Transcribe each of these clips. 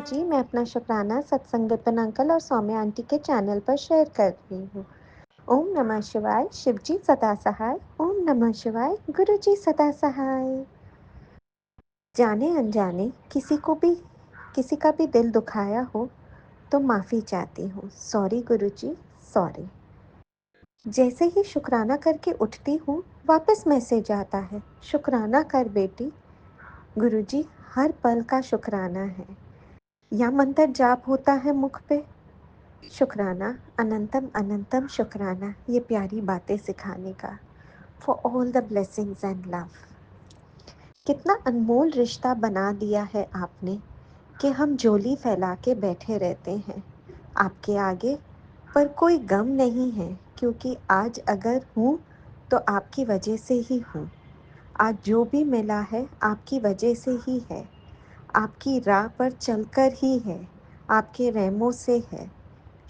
गुरुजी, मैं अपना शुक्राना सत्संग विपिन अंकल और सौम्या आंटी के चैनल पर शेयर कर रही हूँ। ओम नमः शिवाय, शिवजी सदा सहाय। ओम नमः शिवाय, गुरुजी सदा सहाय। जाने अनजाने किसी का भी दिल दुखाया हो तो माफ़ी चाहती हूँ। सॉरी गुरुजी, सॉरी। जैसे ही शुक्राना करके उठती हूँ, वापस मैसेज आता है, शुक्राना कर बेटी। गुरुजी, हर पल का शुक्राना है। या मंत्र जाप होता है मुख पे, शुक्राना, अनंतम अनंतम शुक्राना, ये प्यारी बातें सिखाने का। For all the blessings and love. कितना अनमोल रिश्ता बना दिया है आपने कि हम झोली फैला के बैठे रहते हैं आपके आगे, पर कोई गम नहीं है, क्योंकि आज अगर हूँ तो आपकी वजह से ही हूँ। आज जो भी मिला है आपकी वजह से ही है, आपकी राह पर चलकर ही है, आपके रहमों से है।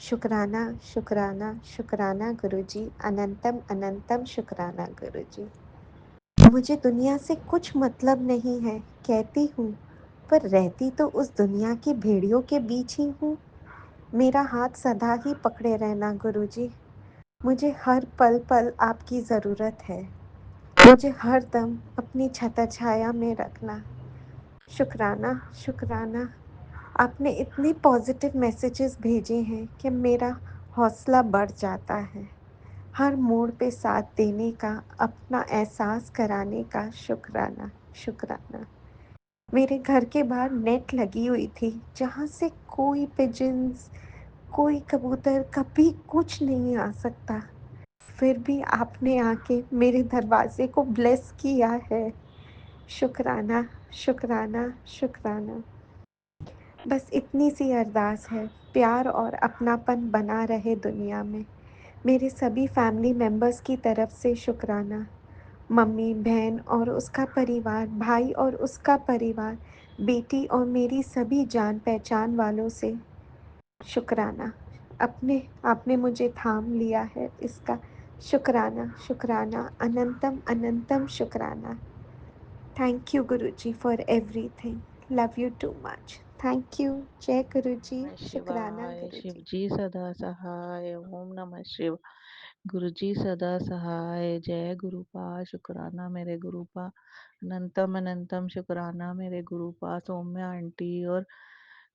शुक्राना शुक्राना शुक्राना गुरुजी, अनंतम अनंतम शुक्राना गुरुजी। मुझे दुनिया से कुछ मतलब नहीं है कहती हूँ, पर रहती तो उस दुनिया की भेड़ियों के बीच ही हूँ। मेरा हाथ सदा ही पकड़े रहना गुरुजी, मुझे हर पल पल आपकी ज़रूरत है। मुझे हर दम अपनी छत्र छाया में रखना। शुक्राना शुक्राना, आपने इतने पॉजिटिव मैसेजेस भेजे हैं कि मेरा हौसला बढ़ जाता है। हर मोड़ पे साथ देने का, अपना एहसास कराने का। शुक्राना शुक्राना। मेरे घर के बाहर नेट लगी हुई थी, जहाँ से कोई पिजन्स, कोई कबूतर कभी कुछ नहीं आ सकता, फिर भी आपने आके मेरे दरवाजे को ब्लेस किया है। शुक्राना शुक्राना शुक्राना। बस इतनी सी अरदास है, प्यार और अपनापन बना रहे दुनिया में। मेरे सभी फैमिली मेम्बर्स की तरफ से शुक्राना। मम्मी, बहन और उसका परिवार, भाई और उसका परिवार, बेटी और मेरी सभी जान पहचान वालों से शुक्राना। आपने मुझे थाम लिया है, इसका शुक्राना शुक्राना, अनंतम अनंतम शुक्राना। Thank you Guruji for everything. Love you too much. Thank you. जय गुरुजी। नमः शुक्राना शिवाय, गुरुजी। शिवजी सदा सहाय। ओम नमः शिव। गुरुजी सदा सहाय। जय गुरुपा, शुक्राना मेरे गुरुपा, अनंतम अनंतम शुक्राना मेरे गुरुपा। सौम्या आंटी और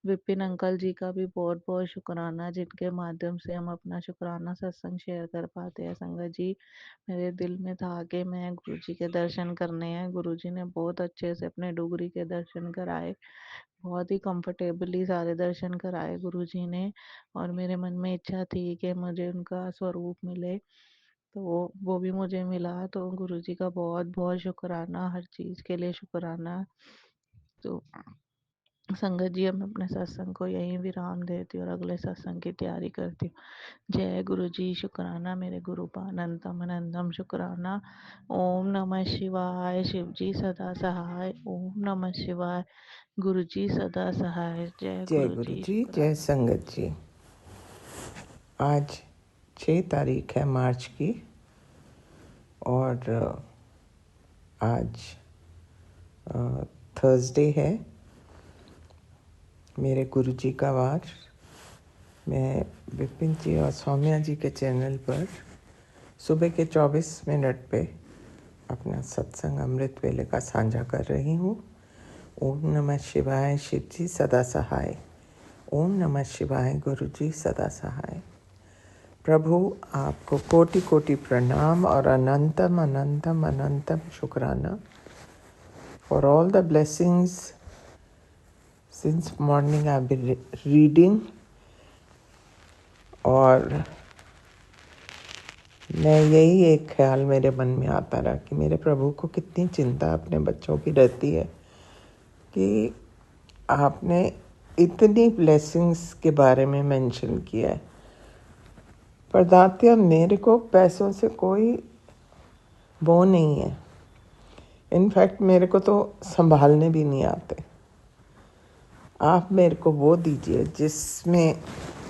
विपिन अंकल जी का भी बहुत बहुत शुक्राना, जिनके माध्यम से हम अपना शुक्राना सत्संग शेयर कर पाते हैं। संगत जी, मेरे दिल में था कि मैं गुरुजी के दर्शन करने हैं। गुरुजी ने बहुत अच्छे से अपने डुगरी के दर्शन कराए, बहुत ही कंफर्टेबली सारे दर्शन कराए गुरुजी ने। और मेरे मन में इच्छा थी कि मुझे उनका स्वरूप मिले, तो वो भी मुझे मिला। तो गुरुजी का बहुत बहुत शुक्राना, हर चीज़ के लिए शुक्राना। तो संगत जी, हम अपने सत्संग को यहीं विराम देती हूँ और अगले सत्संग की तैयारी करती हूँ। जय गुरु जी। शुक्राना मेरे गुरुपा, अनंतम अनंतम शुक्राना। ओम नमः शिवाय, शिव जी सदा सहाय। ओम नमः शिवाय, गुरु जी सदा सहाय। जय जय गुरु गुरु जी। जी, जय शुक्राना। संगत जी। आज 6 तारीख है मार्च की, और आज थर्सडे है, मेरे गुरु जी का वार। मैं विपिन जी और सौम्या जी के चैनल पर सुबह के 24 मिनट पे अपना सत्संग अमृत वेले का साझा कर रही हूँ। ओम नमः शिवाय, शिव जी सदा सहाय। ओम नमः शिवाय, गुरु जी सदा सहाय। प्रभु, आपको कोटि कोटि प्रणाम और अनंतम अनंतम अनंतम शुक्राना for all the blessings since morning I been reading. और मैं यही एक ख्याल मेरे मन में आता रहा कि मेरे प्रभु को कितनी चिंता अपने बच्चों की रहती है कि आपने इतनी ब्लेसिंग्स के बारे में मेंशन किया है। पर दात्या, मेरे को पैसों से कोई वो नहीं है। इनफैक्ट मेरे को तो संभालने भी नहीं आते। आप मेरे को वो दीजिए जिसमें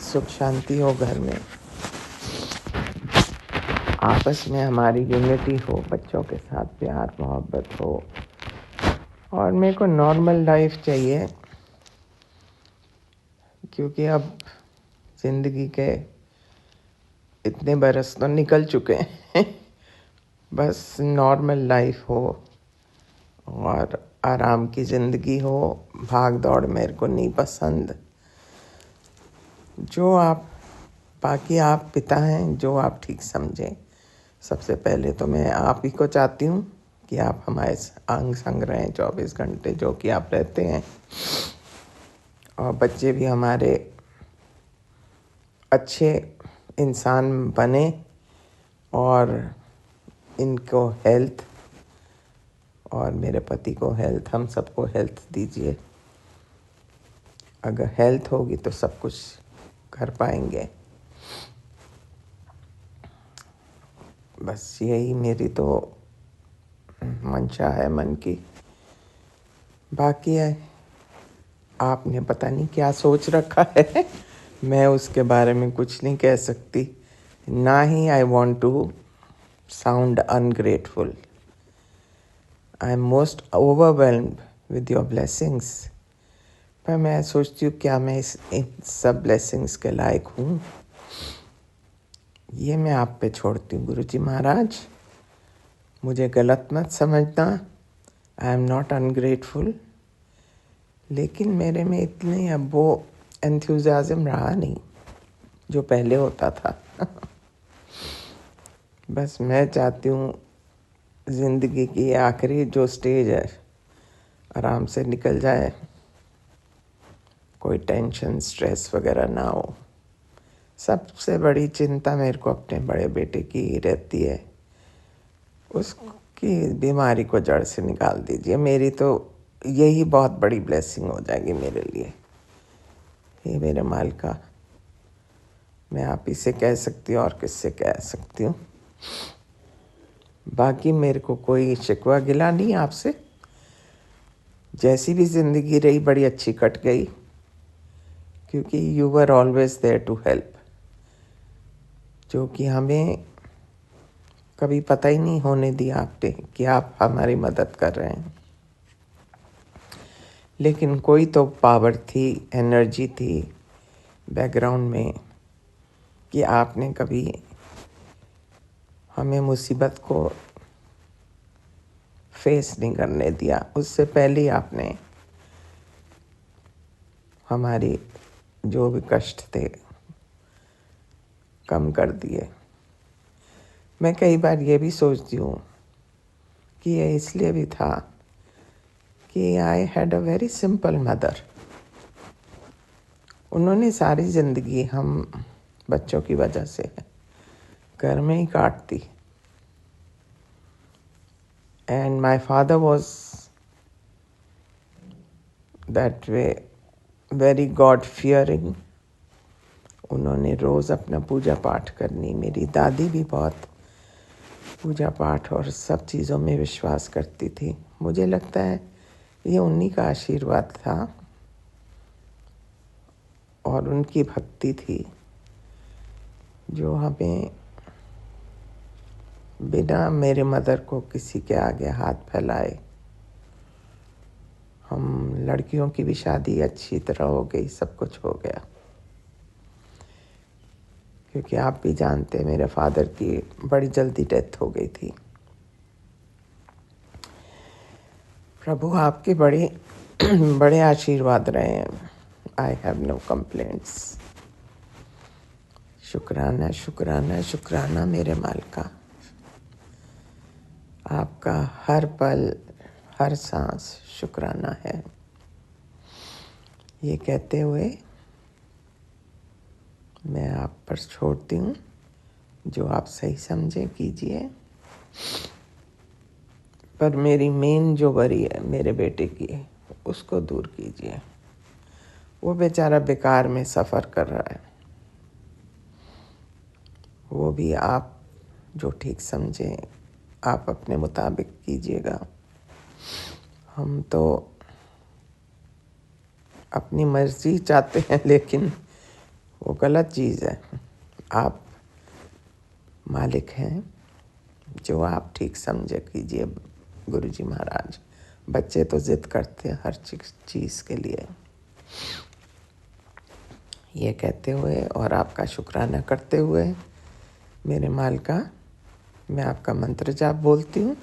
सुख शांति हो, घर में आपस में हमारी यूनिटी हो, बच्चों के साथ प्यार मोहब्बत हो। और मेरे को नॉर्मल लाइफ चाहिए, क्योंकि अब ज़िंदगी के इतने बरस तो निकल चुके हैं। बस नॉर्मल लाइफ हो और आराम की ज़िंदगी हो, भाग दौड़ मेरे को नहीं पसंद। जो आप बाकी आप पिता हैं, जो आप ठीक समझें। सबसे पहले तो मैं आप ही को चाहती हूँ कि आप हमारे अंग संग रहें 24 घंटे, जो कि आप रहते हैं, और बच्चे भी हमारे अच्छे इंसान बने और इनको हेल्थ और मेरे पति को हेल्थ, हम सबको हेल्थ दीजिए। अगर हेल्थ होगी तो सब कुछ कर पाएंगे। बस यही मेरी तो मंशा है मन की। बाकी है आपने पता नहीं क्या सोच रखा है। मैं उसके बारे में कुछ नहीं कह सकती, ना ही I want to sound ungrateful. I am most overwhelmed with your blessings. पर मैं सोचती हूँ क्या मैं इन सब ब्लेसिंग्स के लायक हूँ। ये मैं आप पे छोड़ती हूँ गुरुजी महाराज। मुझे गलत मत समझना, आई एम नॉट अनग्रेटफुल, लेकिन मेरे में इतने अब वो एंथुजियाज्म रहा नहीं जो पहले होता था। बस मैं चाहती हूँ ज़िंदगी की आखिरी जो स्टेज है आराम से निकल जाए, कोई टेंशन स्ट्रेस वगैरह ना हो। सबसे बड़ी चिंता मेरे को अपने बड़े बेटे की ही रहती है, उसकी बीमारी को जड़ से निकाल दीजिए। मेरी तो यही बहुत बड़ी ब्लेसिंग हो जाएगी मेरे लिए। हे मेरे मालिका, मैं आप ही से कह सकती हूँ और किससे कह सकती हूँ। बाकी मेरे को कोई शिकवा गिला नहीं आपसे। जैसी भी ज़िंदगी रही बड़ी अच्छी कट गई, क्योंकि you were always there to help, जो कि हमें कभी पता ही नहीं होने दिया आपने कि आप हमारी मदद कर रहे हैं। लेकिन कोई तो पावर थी, एनर्जी थी बैकग्राउंड में कि आपने कभी हमें मुसीबत को फेस नहीं करने दिया। उससे पहले ही आपने हमारी जो भी कष्ट थे कम कर दिए। मैं कई बार ये भी सोचती हूँ कि ये इसलिए भी था कि I had a very simple mother. उन्होंने सारी ज़िंदगी हम बच्चों की वजह से घर में ही काट दी। And my father was that way, very God fearing. उन्होंने रोज़ अपना पूजा पाठ करनी। मेरी दादी भी बहुत पूजा पाठ और सब चीज़ों में विश्वास करती थी। मुझे लगता है ये उन्हीं का आशीर्वाद था और उनकी भक्ति थी जो हमें बिना मेरे मदर को किसी के आगे हाथ फैलाए, हम लड़कियों की भी शादी अच्छी तरह हो गई, सब कुछ हो गया। क्योंकि आप भी जानते हैं मेरे फादर की बड़ी जल्दी डेथ हो गई थी। प्रभु आपके बड़े बड़े आशीर्वाद रहे हैं। I have no complaints. शुक्राना शुक्राना शुक्राना मेरे मालिका। आपका हर पल हर सांस शुक्राना है। ये कहते हुए मैं आप पर छोड़ती हूँ। जो आप सही समझे कीजिए, पर मेरी मेन जो वरी है मेरे बेटे की, उसको दूर कीजिए। वो बेचारा बेकार में सफ़र कर रहा है। वो भी आप जो ठीक समझें आप अपने मुताबिक कीजिएगा। हम तो अपनी मर्जी चाहते हैं, लेकिन वो गलत चीज़ है। आप मालिक हैं, जो आप ठीक समझे कीजिए गुरुजी महाराज। बच्चे तो जिद करते हैं हर चीज़ के लिए। ये कहते हुए और आपका शुक्राना करते हुए मेरे मालिका, मैं आपका मंत्र जाप बोलती हूँ।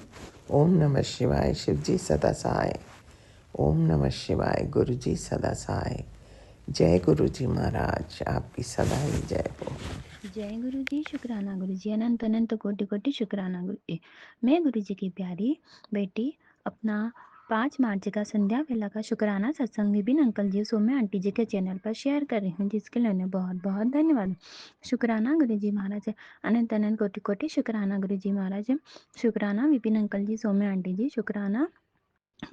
ओम नमः शिवाय, शिव जी सदा सहाय। ओम नमः शिवाय, गुरु जी सदा सहाय। जय गुरु जी महाराज, आपकी सदा ही जय हो। जय गुरु जी। शुक्राना गुरु जी, अनंत अनंत कोटि कोटि शुक्राना गुरु जी। मैं गुरु जी की प्यारी बेटी अपना 5 मार्च का संध्या वेला का शुक्राना सत्संग विभिन्न अंकल जी सौम्या आंटी जी के चैनल पर शेयर कर रही हूँ, जिसके लिए उन्हें बहुत बहुत धन्यवाद। शुक्राना गुरु जी महाराज, अनंत अनंत कोटि कोटि शुक्राना गुरु जी महाराज। शुक्राना विपिन अंकल जी सौम्या आंटी जी। शुक्राना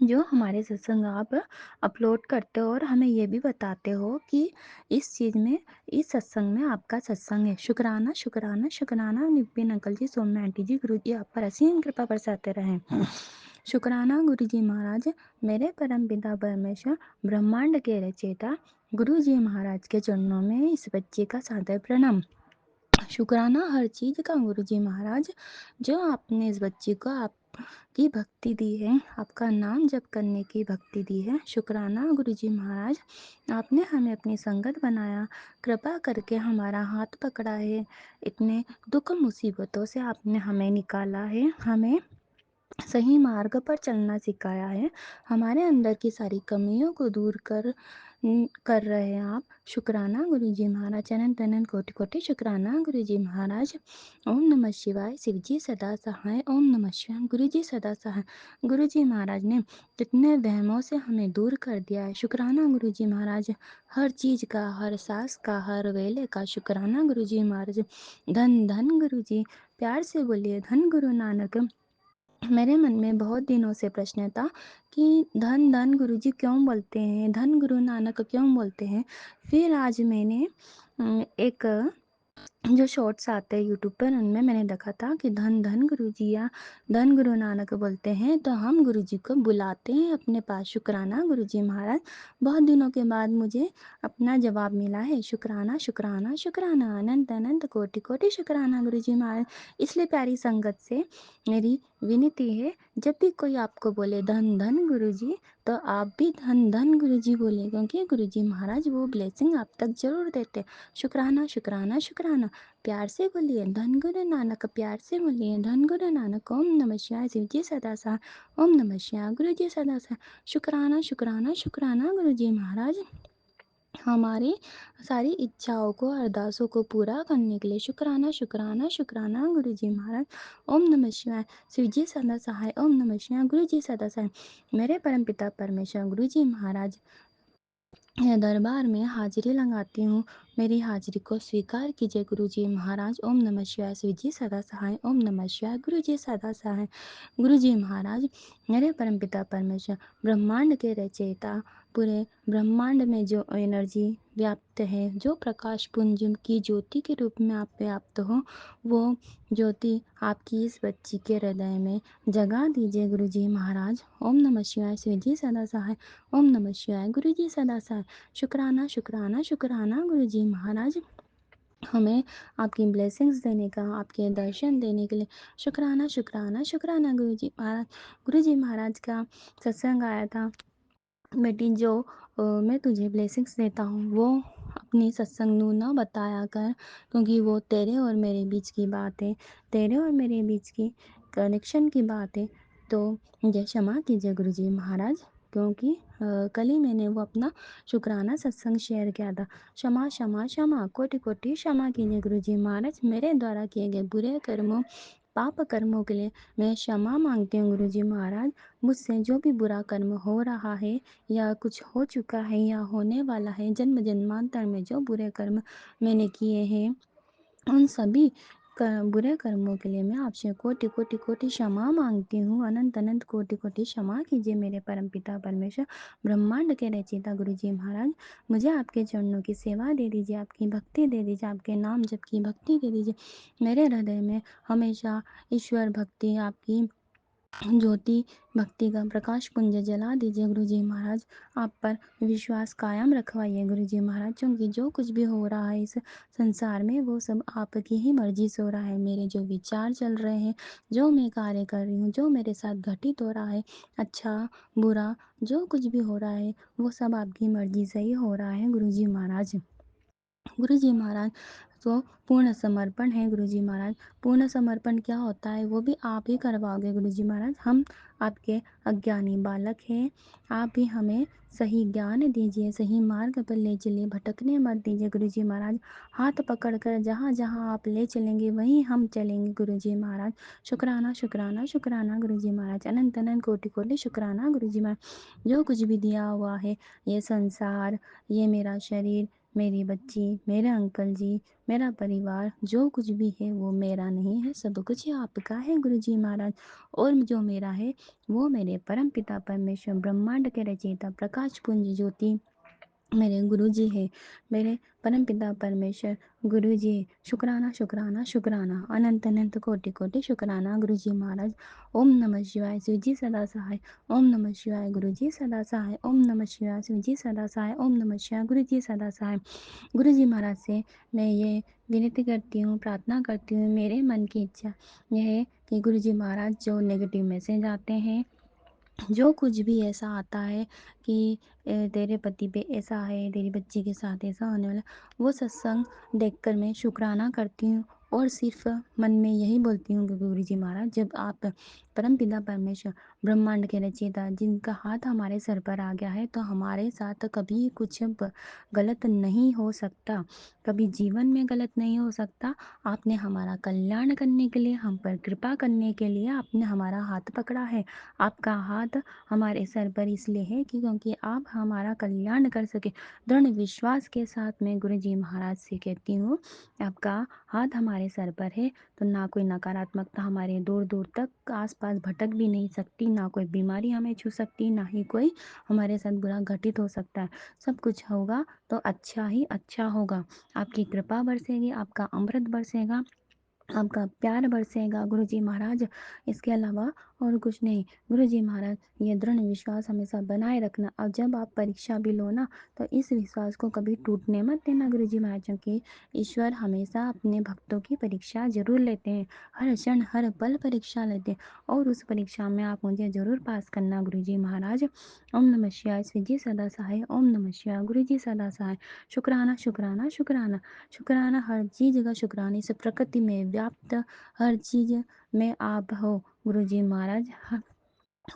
जो हमारे सत्संग आप अपलोड करते हो और हमें ये भी बताते हो कि इस चीज़ में, इस सत्संग में आपका सत्संग है। शुक्राना शुक्राना शुक्राना विपिन अंकल जी सौम्या आंटी जी। गुरु जी आप पर असीम कृपा बरसाते रहें। शुक्राना गुरु जी महाराज, मेरे परम पिता परमेश्वर ब्रह्मांड के रचयिता गुरु जी महाराज के चरणों में इस बच्चे का सादर प्रणाम। शुक्राना हर चीज़ का गुरु जी महाराज, जो आपने इस बच्चे को आपकी भक्ति दी है, आपका नाम जप करने की भक्ति दी है। शुक्राना गुरु जी महाराज, आपने हमें अपनी संगत बनाया, कृपा करके हमारा हाथ पकड़ा है, इतने दुख मुसीबतों से आपने हमें निकाला है, हमें सही मार्ग पर चलना सिखाया है, हमारे अंदर की सारी कमियों को दूर कर रहे हैं आप। शुक्राना गुरु जी महाराज, अनंत अनंत कोटि कोटि शुक्राना गुरु जी महाराज। ओम नमः शिवाय, शिव जी सदा सहाय। ओम नमः शिवाय, गुरु जी सदा सहाय। गुरु जी महाराज ने कितने वहमों से हमें दूर कर दिया है। शुक्राना गुरु जी महाराज, हर चीज का, हर सांस का, हर वेले का शुक्राना गुरु जी महाराज। धन धन गुरु जी, प्यार से बोलिए धन गुरु नानक। मेरे मन में बहुत दिनों से प्रश्न था कि धन धन गुरुजी क्यों बोलते हैं, धन गुरु नानक क्यों बोलते हैं। फिर आज मैंने एक जो शॉर्ट्स आते हैं यूट्यूब पर, उनमें मैंने देखा था कि धन धन गुरुजी या धन गुरु नानक बोलते हैं, तो हम गुरुजी को बुलाते हैं अपने पास। शुक्राना गुरुजी महाराज, बहुत दिनों के बाद मुझे अपना जवाब मिला है। शुक्राना शुक्राना शुक्राना, अनंत अनंत कोटि कोटि शुक्राना गुरुजी महाराज। इसलिए प्यारी संगत से मेरी विनती है, जब भी कोई आपको बोले धन धन गुरुजी, तो आप भी धन धन गुरुजी बोले, क्योंकि गुरुजी महाराज वो ब्लेसिंग आप तक जरूर देते हैं। शुक्राना शुक्राना शुक्राना, प्यार से बोलिए धन गुरु नानक, प्यार से बोलिए धन गुरु नानक। ओम नमः शिवाय, शिव जी सदा सा। ओम नमः शिवाय, गुरु जी सदा सा। शुक्राना शुक्राना शुक्राना गुरु जी महाराज, हमारी सारी इच्छाओं को, अरदासों को पूरा करने के लिए। शुक्राना शुक्राना शुक्राना गुरु जी महाराज। ओम नमः शिवाय, शिव जी सदा सहाय। ओम नमः शिवाय, गुरु जी सदा सहाय। मेरे परम पिता परमेश्वर गुरु जी महाराज यह दरबार में हाजिरी लगाती हूँ, मेरी हाजिरी को स्वीकार कीजिए गुरु जी महाराज। ओम नमः शिवाय, शिव जी सदा सहाय। ओम नमः शिवाय, गुरु जी सदा सहाय। गुरु जी महाराज, मेरे परमपिता परमेश्वर ब्रह्मांड के रचयिता, पूरे ब्रह्मांड में जो एनर्जी व्याप्त है, जो प्रकाश पुंज की ज्योति के रूप में आप व्याप्त हो, वो ज्योति आपकी इस बच्ची के हृदय में जगा दीजिए गुरु जी महाराज। ओम नमः शिवाय, शिव जी सदा सहाय। ओम नमः शिवाय, गुरु जी सदा सहाय। शुक्राना शुक्राना शुक्राना गुरु जी महाराज, हमें आपकी ब्लेसिंग्स देने का, आपके दर्शन देने के लिए। शुक्राना शुक्राना शुक्राना गुरु जी महाराज। गुरु जी महाराज का सत्संग आया था, बेटी जो मैं तुझे ब्लेसिंग्स देता हूँ वो अपनी सत्संग नू ना बताया कर, क्योंकि वो तेरे और मेरे बीच की बात है, तेरे और मेरे बीच की कनेक्शन की बात है। तो मुझे क्षमा कीजिए गुरु जी महाराज, क्योंकि कल ही मैंने वो अपना शुक्राना सत्संग शेयर किया था। क्षमा क्षमा क्षमा, कोटि कोटि क्षमा कीजिए गुरु जी महाराज। मेरे द्वारा किए गए बुरे कर्मों, पाप कर्मों के लिए मैं क्षमा मांगती हूँ गुरु जी महाराज। मुझसे जो भी बुरा कर्म हो रहा है, या कुछ हो चुका है, या होने वाला है, जन्म जन्मांतर में जो बुरे कर्म मैंने किए हैं, उन सभी बुरे कर्मों के लिए मैं आपसे कोटि कोटि कोटि क्षमा मांगती हूँ। अनंत अनंत कोटि कोटि क्षमा कीजिए मेरे परमपिता परमेश्वर ब्रह्मांड के रचयिता गुरु जी महाराज। मुझे आपके चरणों की सेवा दे दीजिए, आपकी भक्ति दे दीजिए, आपके नाम जप की भक्ति दे दीजिए। मेरे हृदय में हमेशा ईश्वर भक्ति, आपकी ज्योति भक्ति का प्रकाश पुंज जला दीजिए गुरु जी महाराज। आप पर विश्वास कायम रखवाइए गुरु जी महाराज, क्योंकि जो कुछ भी हो रहा है इस संसार में, वो सब आपकी ही मर्जी से हो रहा है। मेरे जो विचार चल रहे हैं, जो मैं कार्य कर रही हूँ, जो मेरे साथ घटित हो रहा है, अच्छा बुरा जो कुछ भी हो रहा है, वो सब आपकी मर्जी से ही हो रहा है गुरु जी महाराज। गुरुजी महाराज तो पूर्ण समर्पण है गुरुजी महाराज। पूर्ण समर्पण क्या होता है वो भी आप ही करवाओगे गुरुजी महाराज। हम आपके अज्ञानी बालक हैं, आप ही हमें सही ज्ञान दीजिए, सही मार्ग पर ले चलिए, भटकने मत दीजिए गुरुजी महाराज। हाथ पकड़कर जहाँ जहाँ आप ले चलेंगे वहीं हम चलेंगे गुरुजी महाराज। शुक्राना शुक्राना शुक्राना गुरुजी महाराज, अनंत अनंत कोटि कोटि शुक्राना गुरुजी महाराज। जो कुछ भी दिया हुआ है, ये संसार, ये मेरा शरीर, मेरी बच्ची, मेरे अंकल जी, मेरा परिवार, जो कुछ भी है वो मेरा नहीं है, सब कुछ आपका है गुरुजी महाराज। और जो मेरा है वो मेरे परम पिता परमेश्वर ब्रह्मांड के रचयिता प्रकाश पुंज ज्योति मेरे गुरुजी है, मेरे परम पिता परमेश्वर गुरुजी है। शुक्राना शुक्राना शुक्राना, अनंत अनंत कोटि कोटि शुक्राना गुरुजी महाराज। ओम नमः शिवाय, शिवजी सदा सहाय। ओम नमः शिवाय, गुरुजी सदा सहाय। ओम नमः शिवाय, शिवजी सदा सहाय। ओम नमः शिवाय, गुरुजी सदा सहाय। गुरुजी महाराज से मैं ये विनती करती हूँ, प्रार्थना करती हूँ, मेरे मन की इच्छा यह है कि गुरुजी महाराज जो नेगेटिव मैसेज आते हैं, जो कुछ भी ऐसा आता है कि तेरे पति पे ऐसा है, तेरी बच्ची के साथ ऐसा होने वाला, वो सत्संग देखकर मैं शुक्राना करती हूँ और सिर्फ मन में यही बोलती हूँ कि गुरुजी महाराज जब आप परमपिता परमेश्वर ब्रह्मांड के रचयिता जिनका हाथ हमारे सर पर आ गया है तो हमारे साथ कभी कुछ गलत नहीं हो सकता, कभी जीवन में गलत नहीं हो सकता। आपने हमारा कल्याण करने के लिए, हम पर कृपा करने के लिए आपने हमारा हाथ पकड़ा है। आपका हाथ हमारे सर पर इसलिए है कि क्योंकि आप हमारा कल्याण कर सके। दृढ़ विश्वास के साथ मैं गुरुजी महाराज से कहती हूँ, आपका हाथ हमारे सर पर है तो ना कोई नकारात्मकता हमारे दूर दूर तक आसपास भटक भी नहीं सकती, ना कोई बीमारी हमें छू सकती, ना ही कोई हमारे साथ बुरा घटित हो सकता है। सब कुछ होगा तो अच्छा ही अच्छा होगा। आपकी कृपा बरसेगी, आपका अमृत बरसेगा, आपका प्यार बरसेगा गुरुजी महाराज। इसके अलावा और कुछ नहीं। गुरुजी महाराज ये दृढ़ विश्वास हमेशा बनाए रखना, और जब आप परीक्षा भी लो ना तो इस विश्वास को कभी टूटने मत देना गुरुजी महाराज, क्योंकि ईश्वर हमेशा अपने भक्तों की परीक्षा जरूर लेते हैं, हर क्षण हर पल परीक्षा लेते हैं, और उस परीक्षा में आप मुझे जरूर पास करना गुरुजी महाराज। ओम नमः शिवाय, श्री सदा सहाय। ओम नमः शिवाय, गुरुजी सदा सहाय। शुक्राना शुक्राना शुक्राना शुक्राना, हर चीज़ का शुक्राना। इस प्रकृति में व्याप्त हर चीज़ में आप हो गुरुजी महाराज।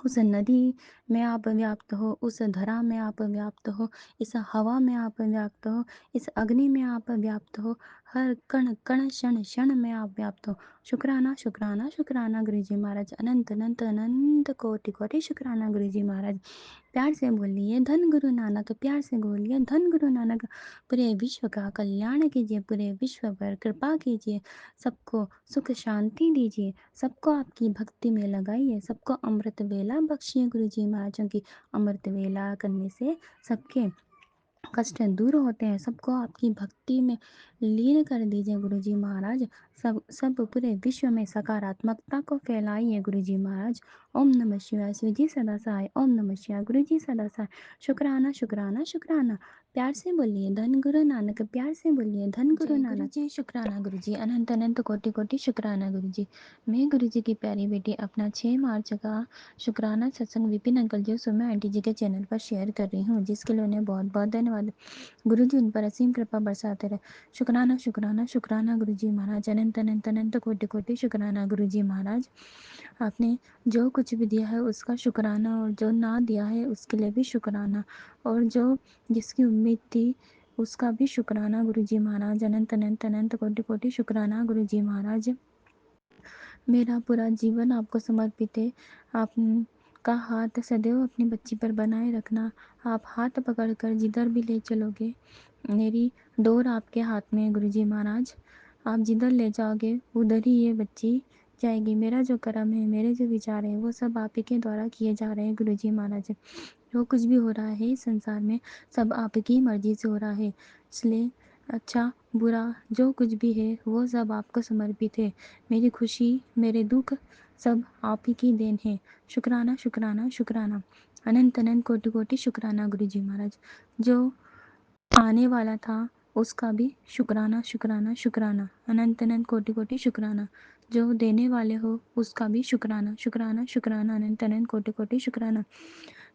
उस नदी में आप व्याप्त हो, उस धरा में आप व्याप्त हो, इस हवा में आप व्याप्त हो, इस अग्नि में आप व्याप्त हो, हर कण कण क्षण क्षण में आप व्याप्त हो। शुक्राना शुक्राना शुक्राना गुरुजी महाराज, अनंत अनंत अनंत कोटि कोटि शुक्राना गुरुजी महाराज। प्यार से बोलिए धन गुरु नानक, प्यार से बोलिए धन गुरु नानक। पूरे विश्व का कल्याण कीजिए, पूरे विश्व पर कृपा कीजिए, सबको सुख शांति दीजिए, सबको आपकी भक्ति में लगाइए, सबको अमृत वेला बख्शिए गुरुजी महाराजों की। अमृत वेला करने से सबके कष्ट दूर होते हैं, सबको आपकी भक्ति में लीन कर दीजिए गुरुजी महाराज। सब पूरे विश्व में सकारात्मकता को फैलाइए गुरुजी महाराज। ओम नमः शिवाय, शिवजी सदा सहाय। ओम नमः शिवाय, गुरुजी सदा सहाय। शुक्राना शुक्राना शुक्राना, प्यार से बोलिए धन गुरु नानक, प्यार से बोलिए धन गुरु जय नानक। गुरुजी, शुक्राना गुरुजी, अनंत अनंत कोटि कोटि शुक्राना गुरुजी। मैं गुरुजी की प्यारी बेटी अपना 6 मार्च का शुक्राना सत्संग विपिन अंकल जी और सुम्या आंटी जी के चैनल पर शेयर कर रही हूँ, जिसके लिए उन्हें बहुत बहुत धन्यवाद। गुरुजी उन पर असीम कृपा बरसाते रहे। शुक्राना शुक्राना शुक्राना गुरुजी महाराज, अनंत अनंत अनंत कोटि कोटि शुक्राना गुरुजी महाराज। आपने जो कुछ भी दिया है उसका शुक्राना, और जो ना दिया है उसके लिए भी शुक्राना, और जो जिसकी उम्मीद थी उसका भी शुक्राना गुरुजी महाराज। अनंत अनंत अनंत कोटि कोटि शुक्राना गुरुजी महाराज। मेरा पूरा जीवन आपको समर्पित है। आपका हाथ सदैव अपनी बच्ची पर बनाए रखना। आप हाथ पकड़कर जिधर भी ले चलोगे, मेरी डोर आपके हाथ में है गुरुजी महाराज। आप जिधर ले जाओगे उधर ही ये बच्ची जाएगी। मेरा जो कर्म है, मेरे जो विचार हैं, वो सब आप ही के द्वारा किए जा रहे हैं गुरुजी महाराज। जो कुछ भी हो रहा है इस संसार में सब आपकी मर्जी से हो रहा है, इसलिए अच्छा बुरा जो कुछ भी है वो सब आपको समर्पित है। मेरी खुशी, मेरे दुख सब आप ही की देन है। शुक्राना शुक्राना शुक्राना, अनंत अनंत कोटि कोटि शुक्राना गुरुजी महाराज। जो आने वाला था उसका भी शुक्राना शुक्राना शुक्राना, अनंत अनंत कोटि कोटि शुक्राना। जो देने वाले हो उसका भी शुक्राना शुक्राना शुक्राना, अनंत अनंत कोटि कोटि शुक्राना।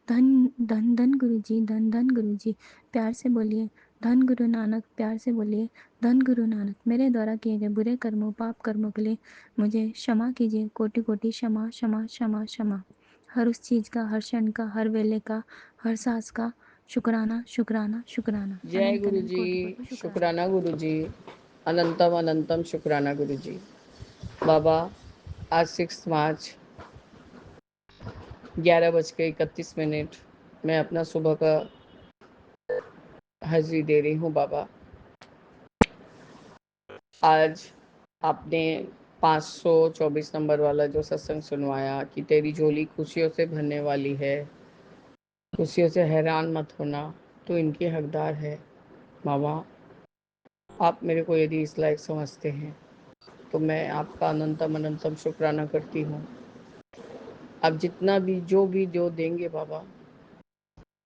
धन धन धन गुरुजी, धन धन गुरुजी, प्यार से बोलिए धन गुरु नानक, प्यार से बोलिए धन गुरु नानक। मेरे द्वारा किए गए बुरे कर्मों, पाप कर्मों के लिए मुझे क्षमा कीजिए। कोटि कोटि क्षमा क्षमा क्षमा क्षमा। हर उस चीज़ का, हर क्षण का, हर वेले का, हर सांस का शुक्राना शुक्राना शुक्राना। जय अनंत गुरु अनंत जी। कोटि कोटि शुक्राना। शुक्राना गुरु जी। अनंतम अनंतम शुक्राना गुरु जी। बाबा, आज 6 मार्च 11:31 मैं अपना सुबह का हाजिरी दे रही हूँ बाबा। आज आपने 524 नंबर वाला जो सत्संग सुनवाया कि तेरी झोली खुशियों से भरने वाली है, खुशियों से हैरान मत होना, तो इनकी हकदार है। बाबा, आप मेरे को यदि इस लायक समझते हैं तो मैं आपका अनंतम अनंतम शुक्राना करती हूँ। आप जितना भी जो देंगे बाबा,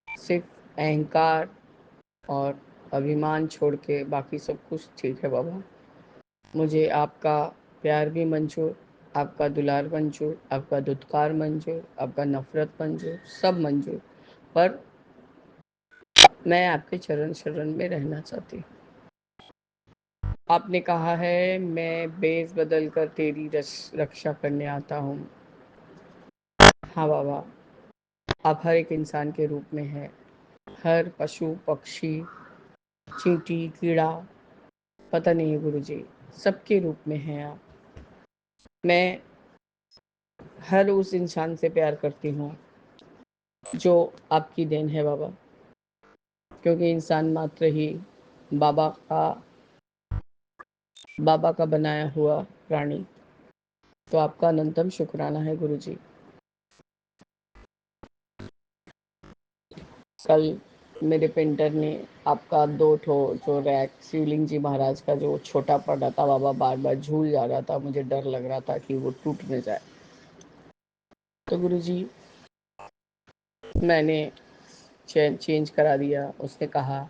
सिर्फ अहंकार और अभिमान छोड़ के बाकी सब कुछ ठीक है बाबा। मुझे आपका प्यार भी मंजूर, आपका दुलार मंजूर, आपका दुत्कार मंजूर, आपका नफरत मंजूर, सब मंजूर। पर मैं आपके चरण शरण में रहना चाहती हूँ। आपने कहा है मैं बेस बदल कर तेरी रक्षा करने आता हूँ। हाँ बाबा, आप हर एक इंसान के रूप में हैं। हर पशु पक्षी, चींटी कीड़ा, पता नहीं है गुरु जी, सबके रूप में हैं आप। मैं हर उस इंसान से प्यार करती हूँ जो आपकी देन है बाबा, क्योंकि इंसान मात्र ही बाबा का बाबा का बनाया हुआ प्राणी। तो आपका अनंतम शुक्राना है गुरु जी। कल मेरे पेंटर ने आपका 2 ठो जो रैक शिवलिंग जी महाराज का जो छोटा पड़ा था बाबा, बार बार झूल जा रहा था, मुझे डर लग रहा था कि वो टूट न जाए। तो गुरु जी मैंने चेंज करा दिया। उसने कहा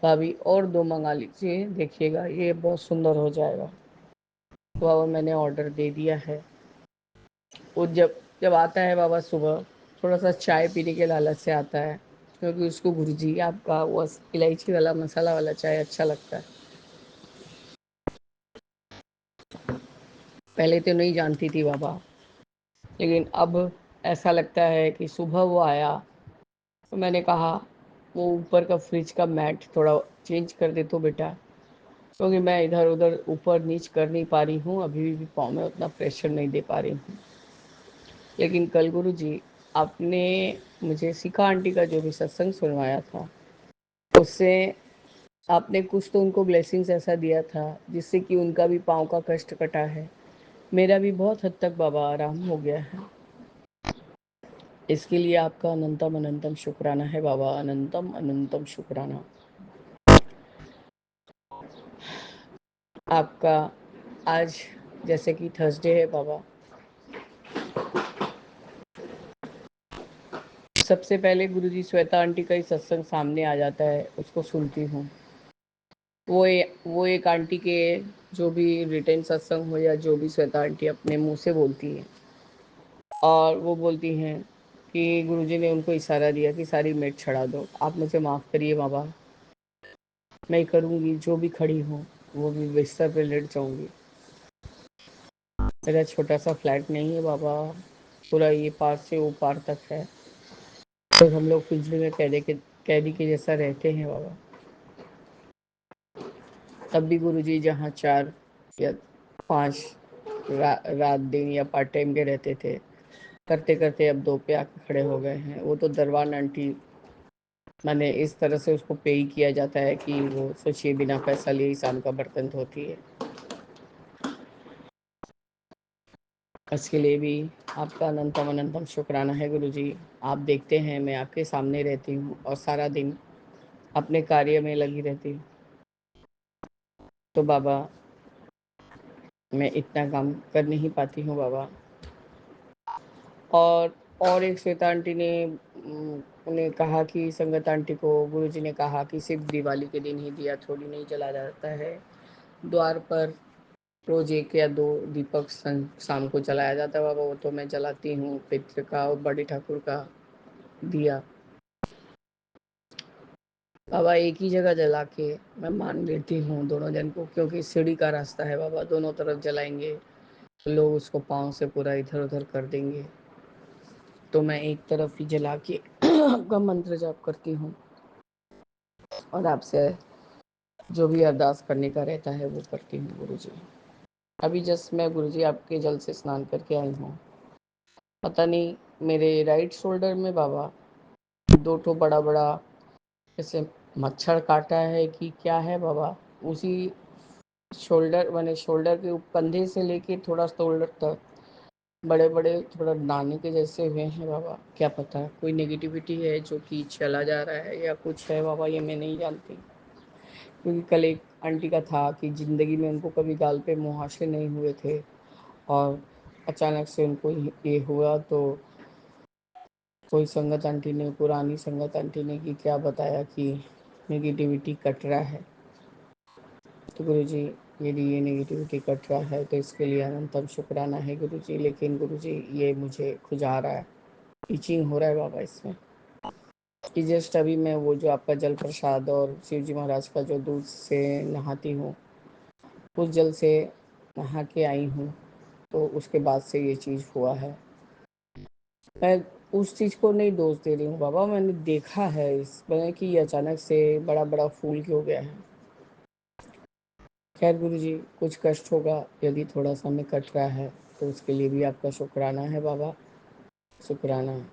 भाभी और 2 मंगा लीजिए, देखिएगा ये बहुत सुंदर हो जाएगा। तो बाबा मैंने ऑर्डर दे दिया है। वो जब जब आता है बाबा सुबह, थोड़ा सा चाय पीने के लालच से आता है, क्योंकि उसको गुरुजी आपका वो इलायची वाला मसाला वाला चाय अच्छा लगता है। पहले तो नहीं जानती थी बाबा, लेकिन अब ऐसा लगता है कि सुबह वो आया तो मैंने कहा वो ऊपर का फ्रिज का मैट थोड़ा चेंज कर दे तो बेटा, क्योंकि मैं इधर उधर ऊपर नीच कर नहीं पा रही हूँ, अभी भी पाँव में उतना प्रेशर नहीं दे पा रही हूँ। लेकिन कल गुरु जी आपने मुझे शिखा आंटी का जो भी सत्संग सुनवाया था, उससे आपने कुछ तो उनको ब्लेसिंग्स ऐसा दिया था जिससे कि उनका भी पाँव का कष्ट कटा है, मेरा भी बहुत हद तक बाबा आराम हो गया है। इसके लिए आपका अनंतम अनंतम शुक्राना है बाबा, अनंतम अनंतम शुक्राना। आपका आज जैसे कि थर्सडे है बाबा, सबसे पहले गुरुजी श्वेता आंटी का ही सत्संग सामने आ जाता है, उसको सुनती हूँ। वो एक आंटी के जो भी रिटेन सत्संग हो या जो भी श्वेता आंटी अपने मुंह से बोलती है, और वो बोलती हैं कि गुरुजी ने उनको इशारा दिया कि सारी मेट छड़ा दो, आप मुझे माफ़ करिए बाबा, मैं करूँगी, जो भी खड़ी हूँ वो भी बिस्तर पे लेट जाऊँगी। मेरा छोटा सा फ्लैट नहीं है बाबा, पूरा ये पार से वो पार तक है, तो हम लोग पिंजरे में कैदी के जैसा रहते हैं बाबा। तब भी गुरुजी जहाँ 4 या 5 रात दिन या पार्ट टाइम के रहते थे, करते करते अब 2 पे आके खड़े हो गए हैं। वो तो दरबान आंटी, मैंने इस तरह से उसको पे ही किया जाता है कि वो सोचिए बिना पैसा लिए ही शाम का बर्तन धोती है। इसके लिए भी आपका अनंतम अनंतम शुक्राना है गुरुजी। आप देखते हैं मैं आपके सामने रहती हूँ और सारा दिन अपने कार्य में लगी रहती हूँ, तो बाबा मैं इतना काम कर नहीं पाती हूँ बाबा। और एक श्वेता आंटी ने उन्हें कहा कि संगत आंटी को गुरुजी ने कहा कि सिर्फ दिवाली के दिन ही दिया थोड़ी नहीं जला जाता है, द्वार पर रोज 1 या 2 दीपक शाम को जलाया जाता है बाबा। वो तो मैं जलाती हूँ, पितृ का और बड़े ठाकुर का दिया। बाबा एक ही जगह जला के मैं मान लेती हूँ दोनों जन को, क्योंकि सीढ़ी का रास्ता है बाबा, दोनों तरफ जलाएंगे तो लोग उसको पाँव से पूरा इधर उधर कर देंगे। तो मैं एक तरफ ही जला के आपका मंत्र जाप करती हूँ और आपसे जो भी अरदास करने का रहता है वो करती हूँ गुरुजी। अभी जस्ट मैं गुरुजी आपके जल से स्नान करके आई हूँ। पता नहीं मेरे राइट शोल्डर में बाबा दो ठो बड़ा बड़ा जैसे मच्छर काटा है कि क्या है बाबा, उसी शोल्डर मैंने शोल्डर के कंधे से लेके थोड़ा शोल्डर तक बड़े बड़े थोड़ा दाने के जैसे हुए हैं बाबा। क्या पता कोई नेगेटिविटी है जो कि चला जा रहा है या कुछ है बाबा, ये मैं नहीं जानती। क्योंकि कल एक आंटी का था कि ज़िंदगी में उनको कभी गाल पे मुहासे नहीं हुए थे और अचानक से उनको ये हुआ। तो कोई संगत आंटी ने, पुरानी संगत आंटी ने कि क्या बताया कि नेगेटिविटी कट रहा है। तो गुरुजी यदि ये नेगेटिविटी कट रहा है तो इसके लिए अनंतम शुक्राना है गुरुजी। लेकिन गुरुजी ये मुझे खुजा रहा है, इचिंग हो रहा है बाबा इसमें। कि जस्ट अभी मैं वो जो आपका जल प्रसाद और शिव जी महाराज का जो दूध से नहाती हूँ, उस जल से नहा के आई हूँ, तो उसके बाद से ये चीज़ हुआ है। मैं उस चीज़ को नहीं दोष दे रही हूँ बाबा, मैंने देखा है इसमें कि ये अचानक से बड़ा बड़ा फूल क्यों गया है। खैर गुरुजी कुछ कष्ट होगा यदि थोड़ा सा में कट रहा है, तो उसके लिए भी आपका शुक्राना है बाबा, शुक्राना है।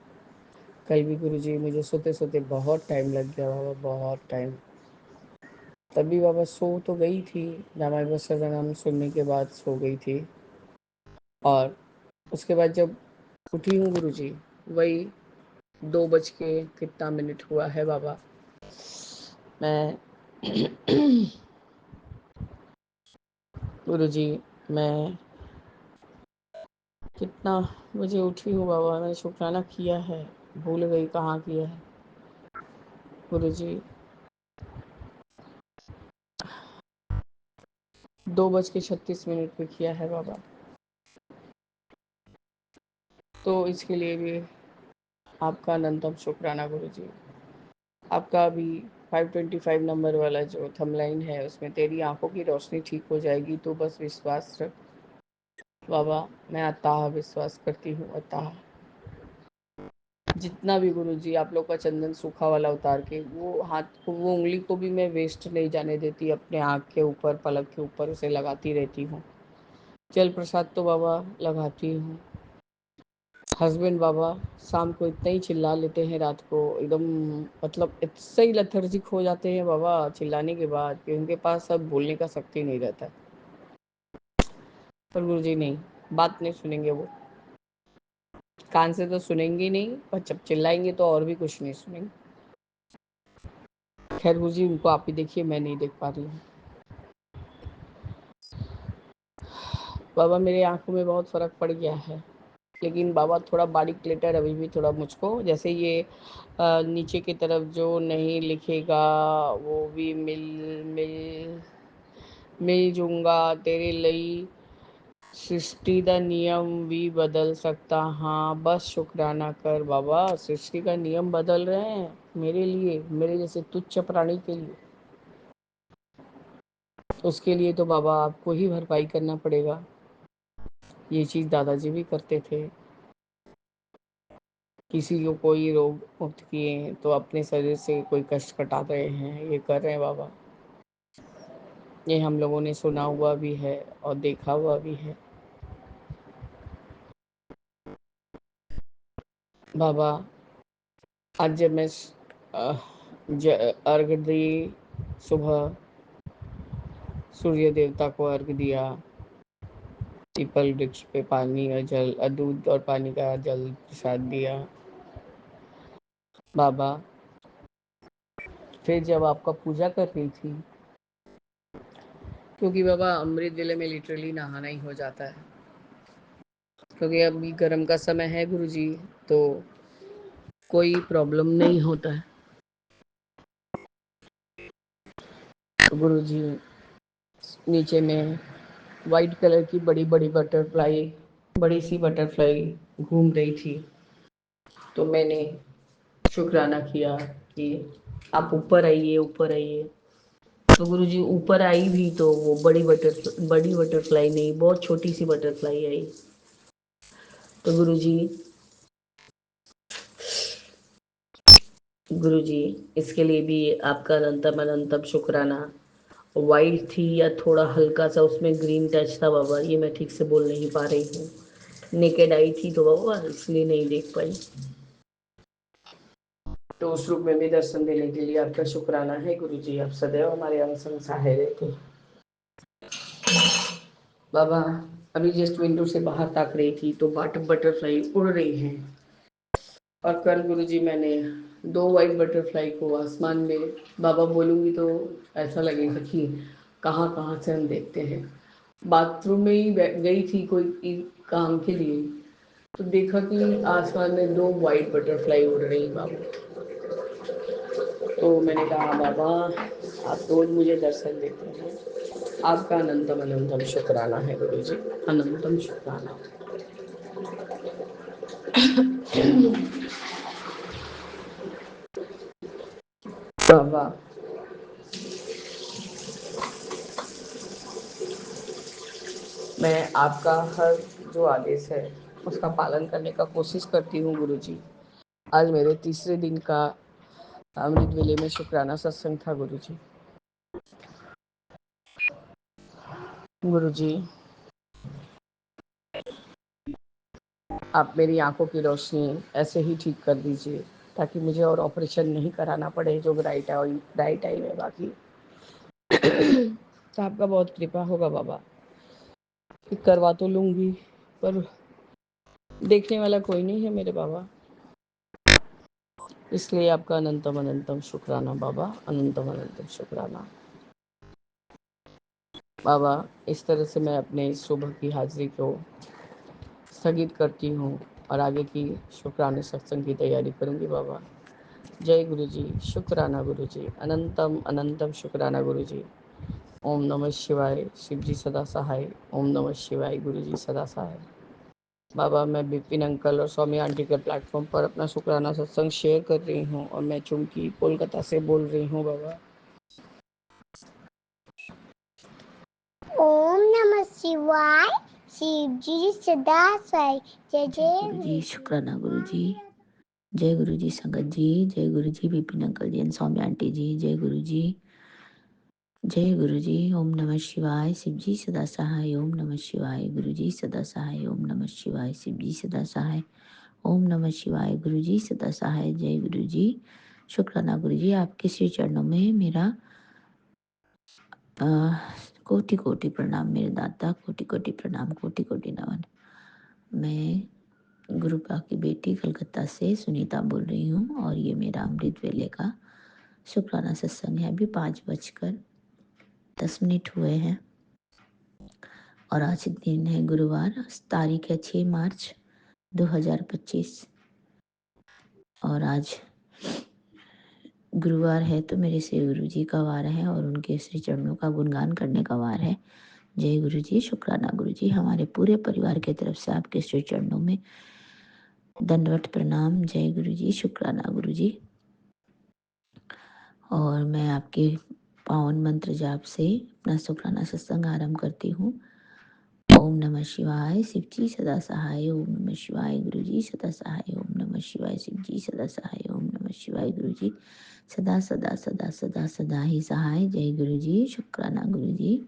कल भी गुरुजी मुझे सोते सोते बहुत टाइम लग गया बाबा, बहुत टाइम। तभी बाबा सो तो गई थी, रामायण नाम सुनने के बाद सो गई थी। और उसके बाद जब उठी हूँ गुरुजी, वही 2 बज के कितना मिनट हुआ है बाबा। मैं गुरुजी मैं कितना बजे उठी हूँ बाबा, मैंने शुक्राना किया है, भूल गई कहाँ किया है गुरुजी। 2 बज के 36 मिनट पे किया है बाबा। तो इसके लिए भी आपका अनंतम शुक्राना गुरुजी। आपका अभी 525 नंबर वाला जो थंबलाइन है उसमें तेरी आंखों की रोशनी ठीक हो जाएगी, तो बस विश्वास रख बाबा। मैं अताह विश्वास करती हूँ, अताह। जितना भी गुरुजी आप लोग का चंदन सूखा वाला उतार के वो हाथ को, वो उंगली को भी मैं वेस्ट नहीं जाने देती, अपने आँख के ऊपर पलक के ऊपर उसे लगाती रहती हूँ। जल प्रसाद तो बाबा लगाती हूँ। हस्बैंड बाबा शाम को इतना ही चिल्ला लेते हैं, रात को एकदम मतलब इतना ही लेथर्जिक हो जाते हैं बाबा चिल्लाने के बाद कि उनके पास अब बोलने का शक्ति नहीं रहता। पर गुरुजी नहीं, बात नहीं सुनेंगे वो, कान से तो सुनेंगे ही नहीं, पर जब चिल्लाएंगे तो और भी कुछ नहीं सुनेंगे। खैर गुरुजी उनको आप ही देखिए, मैं नहीं देख पा रही हूँ बाबा। मेरे आंखों में बहुत फर्क पड़ गया है, लेकिन बाबा थोड़ा बारीक लेटर अभी भी थोड़ा मुझको, जैसे ये नीचे की तरफ जो नहीं लिखेगा वो भी मिल मिल मिल जूंगा तेरे लिए, सृष्टि का नियम भी बदल सकता। हाँ बस शुक्राना कर बाबा, सृष्टि का नियम बदल रहे हैं मेरे लिए, मेरे जैसे तुच्छ प्राणी के लिए। उसके लिए तो बाबा आपको ही भरपाई करना पड़ेगा। ये चीज़ दादाजी भी करते थे, किसी को कोई रोग मुक्त किए तो अपने शरीर से कोई कष्ट कटा रहे हैं, ये कर रहे हैं बाबा। ये हम लोगों ने सुना हुआ भी है और देखा हुआ भी है बाबा। आज जब मैं अर्घ दी, सुबह सूर्य देवता को अर्घ दिया, पीपल वृक्ष पे पानी और जल, दूध और पानी का जल प्रसाद दिया बाबा। फिर जब आपका पूजा कर रही थी, क्योंकि बाबा अमृत वेले में लिटरली नहाना ही हो जाता है, क्योंकि अभी गर्म का समय है गुरुजी, तो कोई प्रॉब्लम नहीं होता है। तो गुरुजी नीचे में वाइट कलर की बड़ी बड़ी बटरफ्लाई, बड़ी सी बटरफ्लाई घूम रही थी, तो मैंने शुक्राना किया कि आप ऊपर आइए, ऊपर आइए। तो गुरुजी ऊपर आई भी तो वो बड़ी बटरफ्लाई नहीं, बहुत छोटी सी बटरफ्लाई आई। तो गुरुजी इसके लिए भी आपका अनंतम अनंतम शुक्राना। वाइट थी या थोड़ा हल्का सा उसमें ग्रीन टच था बाबा, ये मैं ठीक से बोल नहीं पा रही हूँ। नेकेड आई थी तो बाबा इसलिए नहीं देख पाई। तो उस रूप में भी दर्शन देने के लिए आपका शुक्राना है गुरुजी। आप सदैव हमारे अंग संग सहाय रहते। बाबा अभी जस्ट विंडो से बाहर ताक रही थी तो बटरफ्लाई उड़ रही हैं। और कल गुरुजी मैंने 2 वाइट बटरफ्लाई को आसमान में, बाबा बोलूँगी तो ऐसा लगेगा कि कहाँ कहाँ से हम देखते हैं। बाथरूम में ही गई थी कोई काम के लिए, तो देखा कि आसमान में 2 वाइट बटरफ्लाई उड़ रही बाबा। तो मैंने कहा बाबा आप रोज मुझे दर्शन देते हैं, आपका अनंतम अनंतम शुक्राना है गुरुजी, अनंतम शुक्राना। बाबा मैं आपका हर जो आदेश है उसका पालन करने का कोशिश करती हूँ गुरुजी। आज मेरे तीसरे दिन का अमृत वेले में शुक्राना सत्संग था गुरुजी। गुरुजी आप मेरी आंखों की रोशनी ऐसे ही ठीक कर दीजिए ताकि मुझे और ऑपरेशन नहीं कराना पड़े जो राइट आई में बाकी। तो आपका बहुत कृपा होगा बाबा। करवा तो लूंगी पर देखने वाला कोई नहीं है मेरे बाबा, इसलिए आपका अनंतम अनंतम शुक्राना बाबा, अनंतम अनंतम शुक्राना बाबा। इस तरह से मैं अपने सुबह की हाजिरी को स्थगित करती हूँ और आगे की शुक्राने सत्संग की तैयारी करूँगी बाबा। जय गुरुजी, शुक्राना गुरुजी, अनंतम अनंतम शुक्राना गुरुजी। ओम नमः शिवाय, शिव जी सदा सहाय। ओम नमः शिवाय, गुरुजी सदा सहाय। बाबा मैं बिपिन अंकल और स्वामी आंटी के प्लेटफॉर्म पर अपना शुक्राना सत्संग शेयर कर रही हूँ और मैं चुमकी कोलकाता से बोल रही हूँ बाबा। ओम नमः शिवाय, शिव जी सदा सहाय। जय जय गुरुजी, शुक्राना गुरुजी। जय गुरुजी संगत जी, जय Guruji Vipin uncle ji and Saumya aunty ji, जय गुरुजी, जय गुरुजी। ओम नमः शिवाय, शिव जी सदा सहाय। ओम नमः शिवाय, गुरुजी सदा सहाय। ओम नमः शिवाय, शिव जी सदा सहाय। ओम नमः शिवाय, गुरुजी सदा सहाय। जय गुरुजी, शुक्राना गुरुजी। आपके श्री चरणों में मेरा कोटि कोटि प्रणाम मेरे दाता, कोटि कोटि प्रणाम, कोटि कोटि नमन। मैं गुरुपा की बेटी कलकत्ता से सुनीता बोल रही हूँ और ये मेरा अमृत वेले का शुक्राना सत्संग है। अभी 5:10 हुए हैं और आज दिन है गुरुवार, तारीख है 6 मार्च 2025 और आज गुरुवार है तो मेरे श्री गुरु जी का वार है और उनके श्री चरणों का गुणगान करने का वार है। जय गुरु जी, शुक्राना गुरु जी। हमारे पूरे परिवार की तरफ से आपके श्री चरणों में दंडवत प्रणाम। जय गुरु जी, शुक्राना गुरु जी। और मैं आपके पावन मंत्र जाप से अपना शुक्राना सत्संग आरंभ करती हूँ। ओम नमः शिवाय, शिव जी सदा सहाय। ओम नमः शिवाय, गुरु जी सदा सहाय। ओम नमः शिवाय, शिव जी सदा सहाय। ओम नमः शिवाय, गुरु जी सदा सदा सदा सदा सदा ही सहाय। जय गुरु जी, शुक्राना गुरु जी।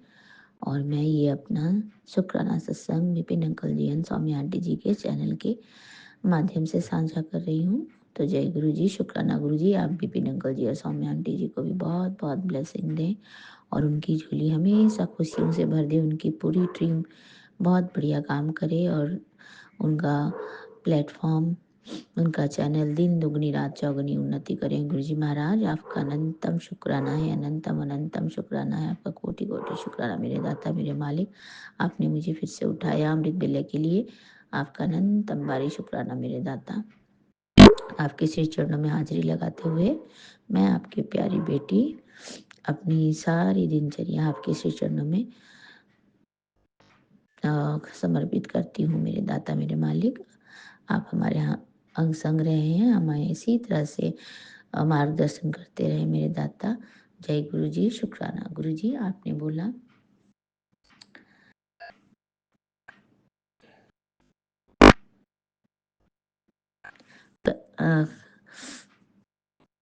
और मैं ये अपना शुक्राना सत्संग Vipin uncle ji and Swami aunty ji के चैनल के माध्यम से साझा कर रही हूँ। तो जय गुरु जी, शुक्राना गुरु जी। आप विपिन अंकल जी और स्वामी आंटी जी को भी बहुत बहुत ब्लेसिंग दें और उनकी झोली हमेशा खुशियों से भर दे। उनकी पूरी टीम बहुत बढ़िया काम करे और उनका प्लेटफॉर्म, उनका चैनल दिन दुगनी रात चौगनी उन्नति करें। गुरु जी महाराज आपका अनंतम शुक्राना है, अनंतम अनंतम शुक्राना है आपका, कोटि कोटि शुक्राना मेरे दाता मेरे मालिक। आपने मुझे फिर से उठाया अमृत बेले के लिए, आपका अनंतम बारी शुक्राना मेरे दाता। आपके श्री चरणों में हाजिरी लगाते हुए मैं आपकी प्यारी बेटी अपनी सारी दिनचर्या आपके श्री चरणों में समर्पित करती हूँ मेरे दाता मेरे मालिक। आप हमारे यहाँ अंग संग रहे हैं, हमें इसी तरह से मार्गदर्शन करते रहे मेरे दाता। जय गुरु जी, शुक्राना। गुरु जी, आपने बोला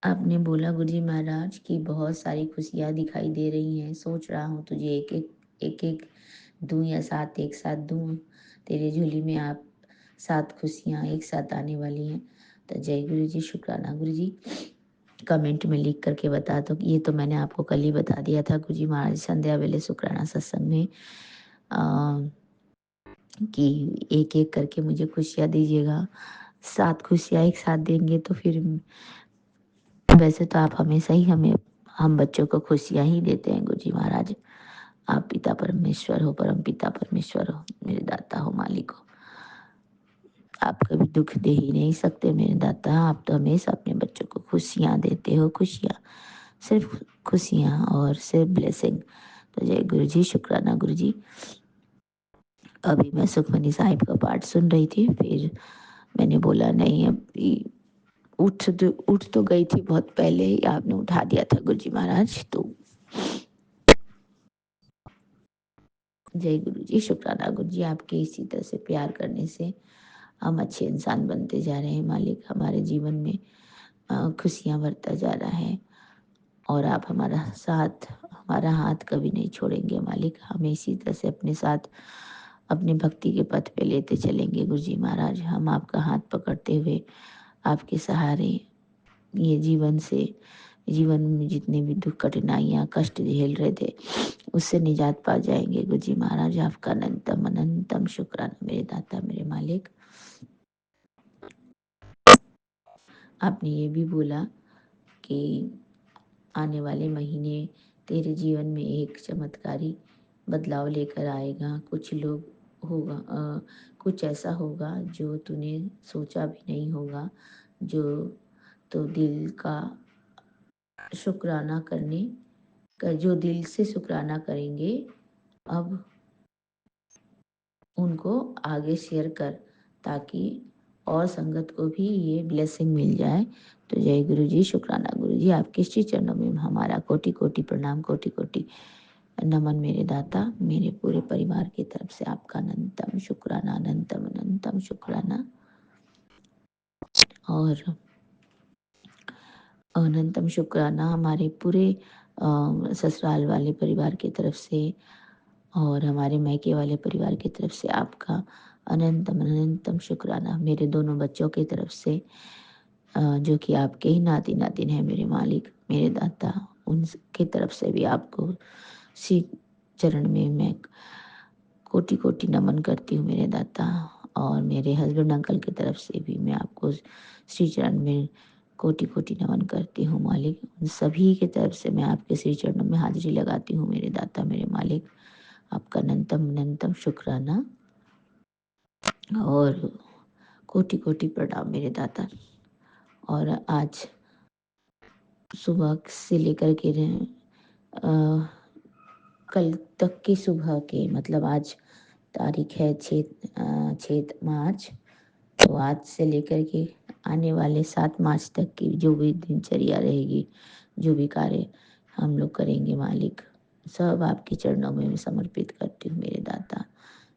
आपने बोला गुरु जी महाराज की बहुत सारी खुशियाँ दिखाई दे रही हैं। सोच रहा हूँ तुझे एक एक दूं या 7 एक साथ दूं। तेरे झोली में आप 7 खुशियाँ एक साथ आने वाली हैं। तो जय गुरु जी, शुक्राना। गुरु जी कमेंट में लिख करके बता दो। ये तो मैंने आपको कल ही बता दिया था गुरु जी महाराज संध्या वेले शुक्राना सत्संग में कि एक एक करके मुझे खुशियाँ दीजिएगा। 7 खुशियाँ एक साथ देंगे तो फिर वैसे तो आप हमेशा ही हम बच्चों को खुशियाँ ही देते हैं गुरु जी महाराज। आप पिता परमेश्वर हो, परम पिता परमेश्वर हो, मेरे दाता हो, मालिक हो। आप कभी दुख दे ही नहीं सकते मेरे दाता। आप तो हमेशा अपने बच्चों को खुशियाँ देते हो, खुशियाँ, सिर्फ खुशियाँ और सिर्फ ब्लेसिंग। तो जय गुरु जी, शुक्राना गुरु जी। अभी मैं सुखमनी साहिब का पाठ सुन रही थी, फिर मैंने बोला नहीं अभी उठ तो गई थी बहुत पहले ही, आपने उठा दिया था गुरु जी महाराज। तो जय गुरु जी, शुक्राना गुरु जी। आपके इसी तरह से प्यार करने से हम अच्छे इंसान बनते जा रहे हैं मालिक। हमारे जीवन में खुशियाँ बढ़ता जा रहा है और आप हमारा हाथ कभी नहीं छोड़ेंगे मालिक। हमें इसी तरह से अपने साथ अपने भक्ति के पथ पे लेते चलेंगे गुरु जी महाराज। हम आपका हाथ पकड़ते हुए आपके सहारे ये जीवन में जितने भी दुख कठिनाइयाँ कष्ट झेल रहे थे उससे निजात पा जाएंगे गुरु जी महाराज। आपका अनंतम अनंतम शुक्राना मेरे दाता, मेरे मालिक। आपने ये भी बोला कि आने वाले महीने तेरे जीवन में एक चमत्कारी बदलाव लेकर आएगा। कुछ ऐसा होगा जो तूने सोचा भी नहीं होगा, जो तो जो दिल से शुक्राना करेंगे अब उनको आगे शेयर कर, ताकि और संगत को भी ये ब्लेसिंग मिल जाए। तो जय गुरु जी, शुक्राना गुरु जी। आपके श्री चरणों में हमारा कोटि कोटि प्रणाम, कोटि कोटि नमन मेरे दाता। मेरे पूरे परिवार की तरफ से आपका अनंतम शुक्राना, अनंतम अनंतम शुक्राना और अनंतम शुक्राना हमारे पूरे ससुराल वाले परिवार की तरफ से और हमारे मायके वाले परिवार की तरफ से आपका अनंतम अनंतम शुक्राना। मेरे दोनों बच्चों की तरफ से जो कि आपके ही नाती नातिन है मेरे मालिक, मेरे दाता, उनकी तरफ से भी आपको श्री चरण में मैं कोटि कोटि नमन करती हूँ मेरे दाता। और मेरे हस्बैंड अंकल की तरफ से भी मैं आपको श्री चरण में कोटि कोटि नमन करती हूँ मालिक। उन सभी की तरफ से मैं आपके श्री चरणों में हाजिरी लगाती हूँ मेरे दाता, मेरे मालिक। आपका अनंतम अनंतम शुक्राना और कोटि कोटि प्रणाम मेरे दाता। और आज सुबह से लेकर के कल तक की सुबह के, मतलब आज तारीख है 6 मार्च, तो आज से लेकर के आने वाले 7 मार्च तक की जो भी दिनचर्या रहेगी, जो भी कार्य हम लोग करेंगे मालिक, सब आपके चरणों में मैं समर्पित करती हूँ मेरे दाता।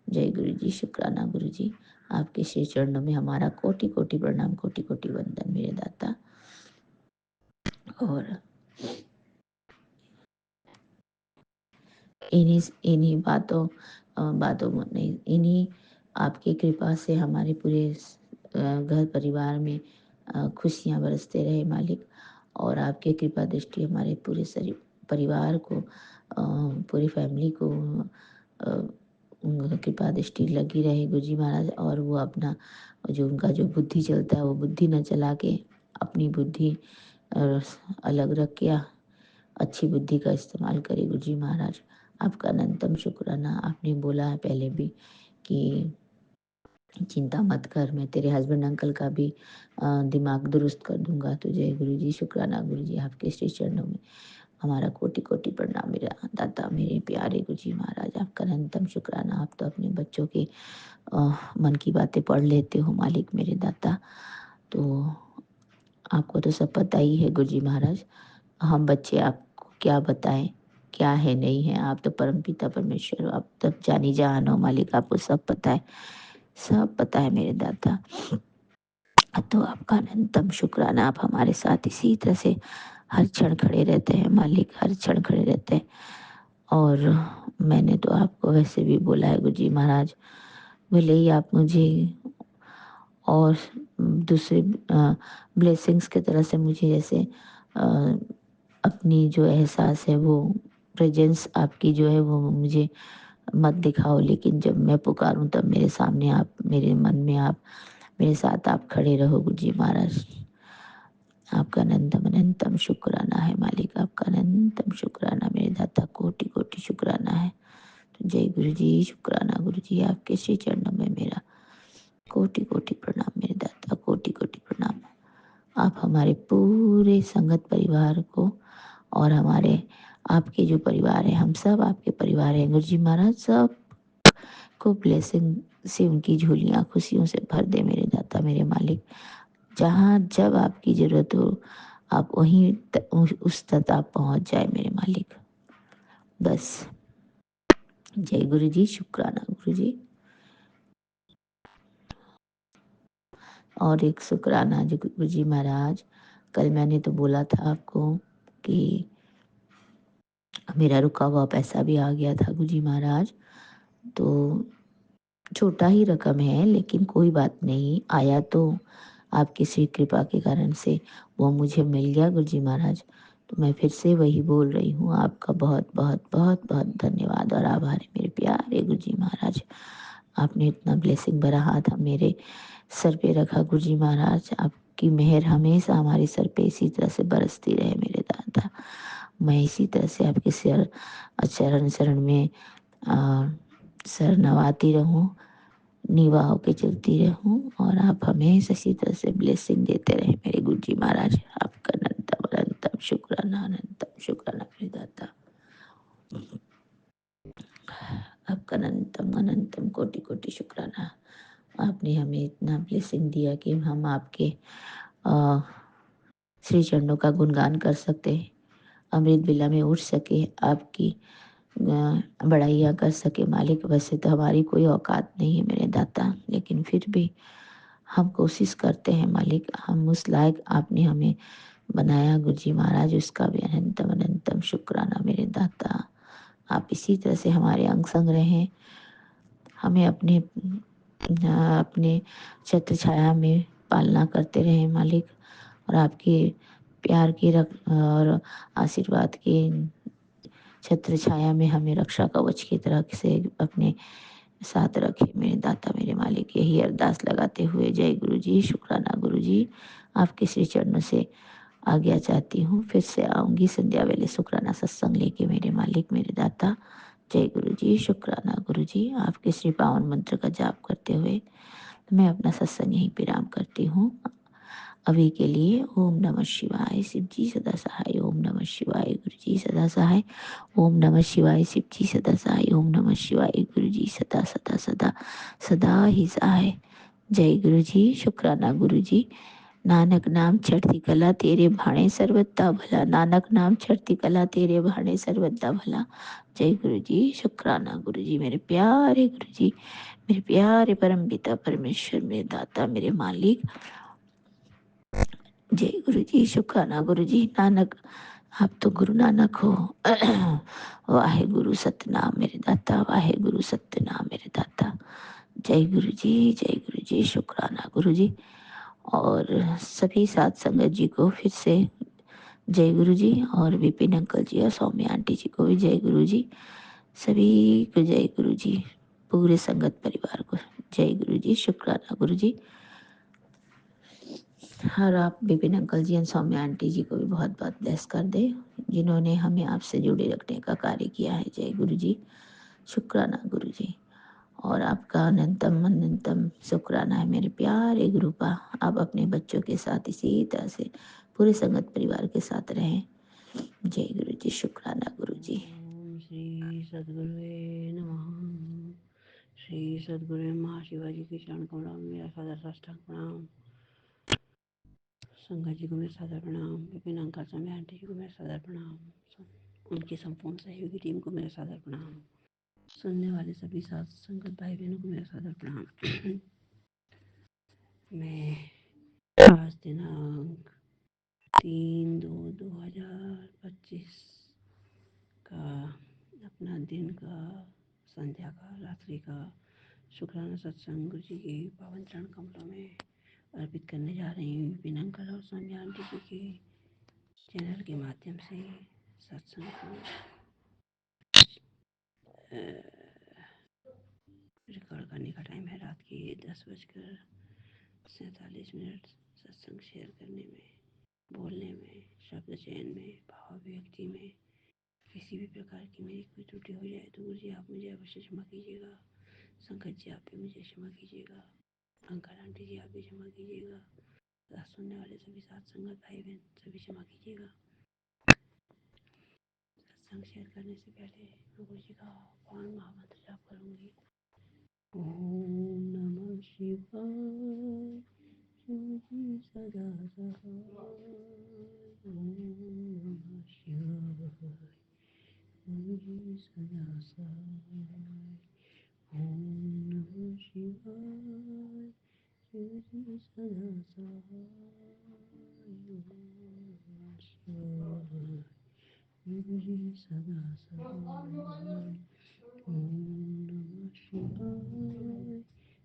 जय गुरु जी, शुक्राना गुरु जी। आपके श्री चरणों में हमारा कोटि कोटि प्रणाम, कोटि कोटि वंदन मेरे दाता। और इन्हीं बातों में नहीं, इन्हीं आपकी कृपा से हमारे पूरे घर परिवार में खुशियाँ बरसते रहे मालिक। और आपकी कृपा दृष्टि हमारे पूरे परिवार को, पूरी फैमिली को उनकी कृपा दृष्टि लगी रहे गुरु जी महाराज। और वो अपना उनका जो बुद्धि चलता है वो बुद्धि न चला के अपनी बुद्धि अलग रख के अच्छी बुद्धि का इस्तेमाल करे गुरु जी महाराज। आपका अनंतम शुक्राना। आपने बोला है पहले भी कि चिंता मत कर, मैं तेरे हस्बैंड अंकल का भी दिमाग दुरुस्त कर दूंगा। तो जय गुरु जी, शुक्राना गुरु जी। आपके श्री चरणों में हमारा कोटि कोटि प्रणाम मेरा दाता, मेरे प्यारे गुरु जी महाराज। आपका अनंतम शुक्राना। आप तो अपने बच्चों के मन की बातें पढ़ लेते हो मालिक मेरे दाता। तो आपको तो सब पता ही है गुरुजी महाराज, हम बच्चे आपको क्या बताएं, क्या है नहीं है। आप तो परमपिता परमेश्वर हो, आप तब जानी जहान हो मालिक, आपको सब पता है, सब पता है मेरे दाता। तो आपका अनंतम शुक्राना, आप हमारे साथ इसी तरह से हर क्षण खड़े रहते हैं मालिक, हर क्षण खड़े रहते हैं। और मैंने तो आपको वैसे भी बोला है गुरुजी महाराज, भले ही आप मुझे और दूसरे ब्लेसिंग्स की तरह से मुझे जैसे अपनी जो एहसास है वो प्रेजेंस आपकी जो है वो मुझे मत दिखाओ, लेकिन जब मैं पुकारूं तब मेरे सामने आप, मेरे मन में आप, मेरे साथ आप खड़े रहो गुरुजी महाराज। आपका अनंतम अनंतम शुक्राना है मालिक, आपका अनंतम शुक्राना मेरे दाता, कोटि कोटि शुक्राना है। तो जय गुरु जी, शुक्राना गुरु जी, आपके श्री चरणों में मेरा कोटि कोटि प्रणाम मेरे दाता, कोटि कोटि प्रणाम। आप हमारे पूरे संगत परिवार को और हमारे आपके जो परिवार है, हम सब आपके परिवार हैं गुरुजी महाराज, सब को ब्लेसिंग से उनकी झोलियां खुशियों से भर दे मेरे दाता मेरे मालिक। जहाँ जब आपकी जरूरत हो आप वहीं उस तक आप पहुंच जाए मेरे मालिक, बस। जय गुरु जी, शुक्राना गुरु जी। और एक शुक्राना जी गुरु जी महाराज, कल मैंने तो बोला था आपको कि मेरा रुका हुआ पैसा भी आ गया था गुरु जी महाराज। तो छोटा ही रकम है लेकिन कोई बात नहीं, आया तो आपकी श्री कृपा के कारण से वो मुझे मिल गया गुरुजी महाराज। तो मैं फिर से वही बोल रही हूँ, आपका बहुत बहुत बहुत बहुत धन्यवाद और आभार है मेरे प्यारे गुरुजी महाराज। आपने इतना ब्लेसिंग भरा हाथ मेरे सर पे रखा गुरुजी महाराज, आपकी मेहर हमेशा हमारे सर पे इसी तरह से बरसती रहे मेरे दादा। मैं इसी तरह से आपके चरण शरण में सर नवाती रहूं, नीवा होके चलती रहूं और आप हमेशा इसी तरह से ब्लेसिंग देते रहे मेरे गुरुजी महाराज। आपका अनंतम अनंतम शुक्राना, अनंतम शुक्राना मेरे दाता। आपका अनंतम अनंतम कोटि कोटि शुक्राना। आपने हमें इतना ब्लेसिंग दिया कि हम आपके श्री चरणों का गुणगान कर सके, अमृत बिला में उठ सके, आपकी बड़ाइयाँ कर सके मालिक। वैसे तो हमारी कोई औकात नहीं है मेरे दाता, लेकिन फिर भी हम कोशिश करते हैं मालिक, हम उस लायक आपने हमें बनाया गुरुजी महाराज, उसका भी अनंतम अनंतम शुक्राना मेरे दाता। आप इसी तरह से हमारे अंग संग रहें, हमें अपने अपने छत्र छाया में पालना करते रहें मालिक, और आपके प्यार की और आशीर्वाद की छत्र छाया में हमें रक्षा कवच की तरह से अपने साथ रखे मेरे दाता मेरे मालिक। यही अरदास लगाते हुए जय गुरु जी, शुक्राना गुरु जी, आपके श्री चरणों से आज्ञा चाहती हूँ। फिर से आऊँगी संध्या वेले शुक्राना सत्संग लेके मेरे मालिक मेरे दाता। जय गुरु जी, शुक्राना गुरु जी। आपके श्री पावन मंत्र का जाप करते हुए मैं अपना सत्संग यहीं विराम करती हूँ अभी के लिए। ओम नमः शिवाय, शिव जी सदा सहाय। ओम नमः शिवाय, गुरु जी सदा सहाय। ओम नमः शिवाय, शिव जी सदा सहाय। ओम नमः शिवाय, गुरु जी सदा सदा सदा सदा ही सहाय। जय गुरु जी, शुक्राना गुरु जी। नानक नाम चढ़ती कला तेरे भाणे सर्वदा भला, नानक नाम चढ़ती कला तेरे भाणे सर्वदा भला। जय गुरु जी, शुक्राना गुरु जी, मेरे प्यारे गुरु जी, मेरे प्यारे परम पिता परमेश्वर, मेरे दाता मेरे मालिक। जय गुरु जी, शुक्राना गुरु जी। नानक आप तो गुरु नानक हो। वाहे गुरु सतनाम मेरे दाता, वाहे गुरु सतनाम मेरे दाता। जय गुरु जी, जय गुरु जी, शुक्राना गुरु जी। और सभी साथ संगत जी को फिर से जय गुरु जी, और विपिन अंकल जी और सौम्या आंटी जी को भी जय गुरु जी। सभी को जय गुरु जी, पूरे संगत परिवार को जय गुरु जी, शुक्राना गुरु जी। और आप विपिन अंकल जी और सौम्या आंटी जी को भी बहुत बहुत ब्लेस कर दे, जिन्होंने हमें आपसे जुड़े रखने का कार्य किया है। जय गुरु जी, शुक्राना गुरु जी। और आपका अनंतम अनंतम शुक्राना है मेरे प्यारे गुरुपा। आप अपने बच्चों के साथ इसी तरह से पूरे संगत परिवार के साथ रहें। जय गुरु जी, शुक्राना गुरु जी। ओम श्री सद्गुरुवे नमः। श्री सद्गुरु महाशिवाजी के चरण कमलों में मेरा सादर साष्टांग प्रणाम। संगत जी को मेरा सादर प्रणाम, विपिन अंकल स्वामी आंटी जी को मेरा सादर प्रणाम, उनकी संपूर्ण सहयोगी टीम को मेरा सादर प्रणाम, सुनने वाले सभी साथ संगत भाई बहनों को मेरा सादर प्रणाम। मैं आज दिनांक 3/2/2025 का अपना दिन का, संध्या का, रात्रि का शुक्राना सत्संग गुरु जी के पावन चरण कमलों में अर्पित करने जा रही हूँ। विपिन अंकल और सोनिया आंटी जी के चैनल के माध्यम से सत्संग को रिकॉर्ड करने का टाइम है रात के 10:47 सत्संग शेयर करने में, बोलने में, शब्द चयन में, भावाभिव्यक्ति में किसी भी प्रकार की मेरी कोई त्रुटि हो जाए तो गुरु जी आप मुझे अवश्य क्षमा कीजिएगा। संकट जी आप भी मुझे क्षमा कीजिएगा। अंकल आंटी जी आप भी क्षमा कीजिएगा। साथ सुनने वाले सभी साथ संगत भाई बहन सभी क्षमा कीजिएगा। सत्संग शेयर करने से पहले मैं गुरु जी का पावन महामंत्र जाप करूंगी। ओम नमः शिवाय, शिव जी सदा सहाय। ओम नमः शिवाय, शिव जी सदा सहाय। ओम नमः शिवाय, शिव जी सदा सहाय। ओम नमः शिवाय, शिव जी सदा सहाय। ओम नमः शिवाय,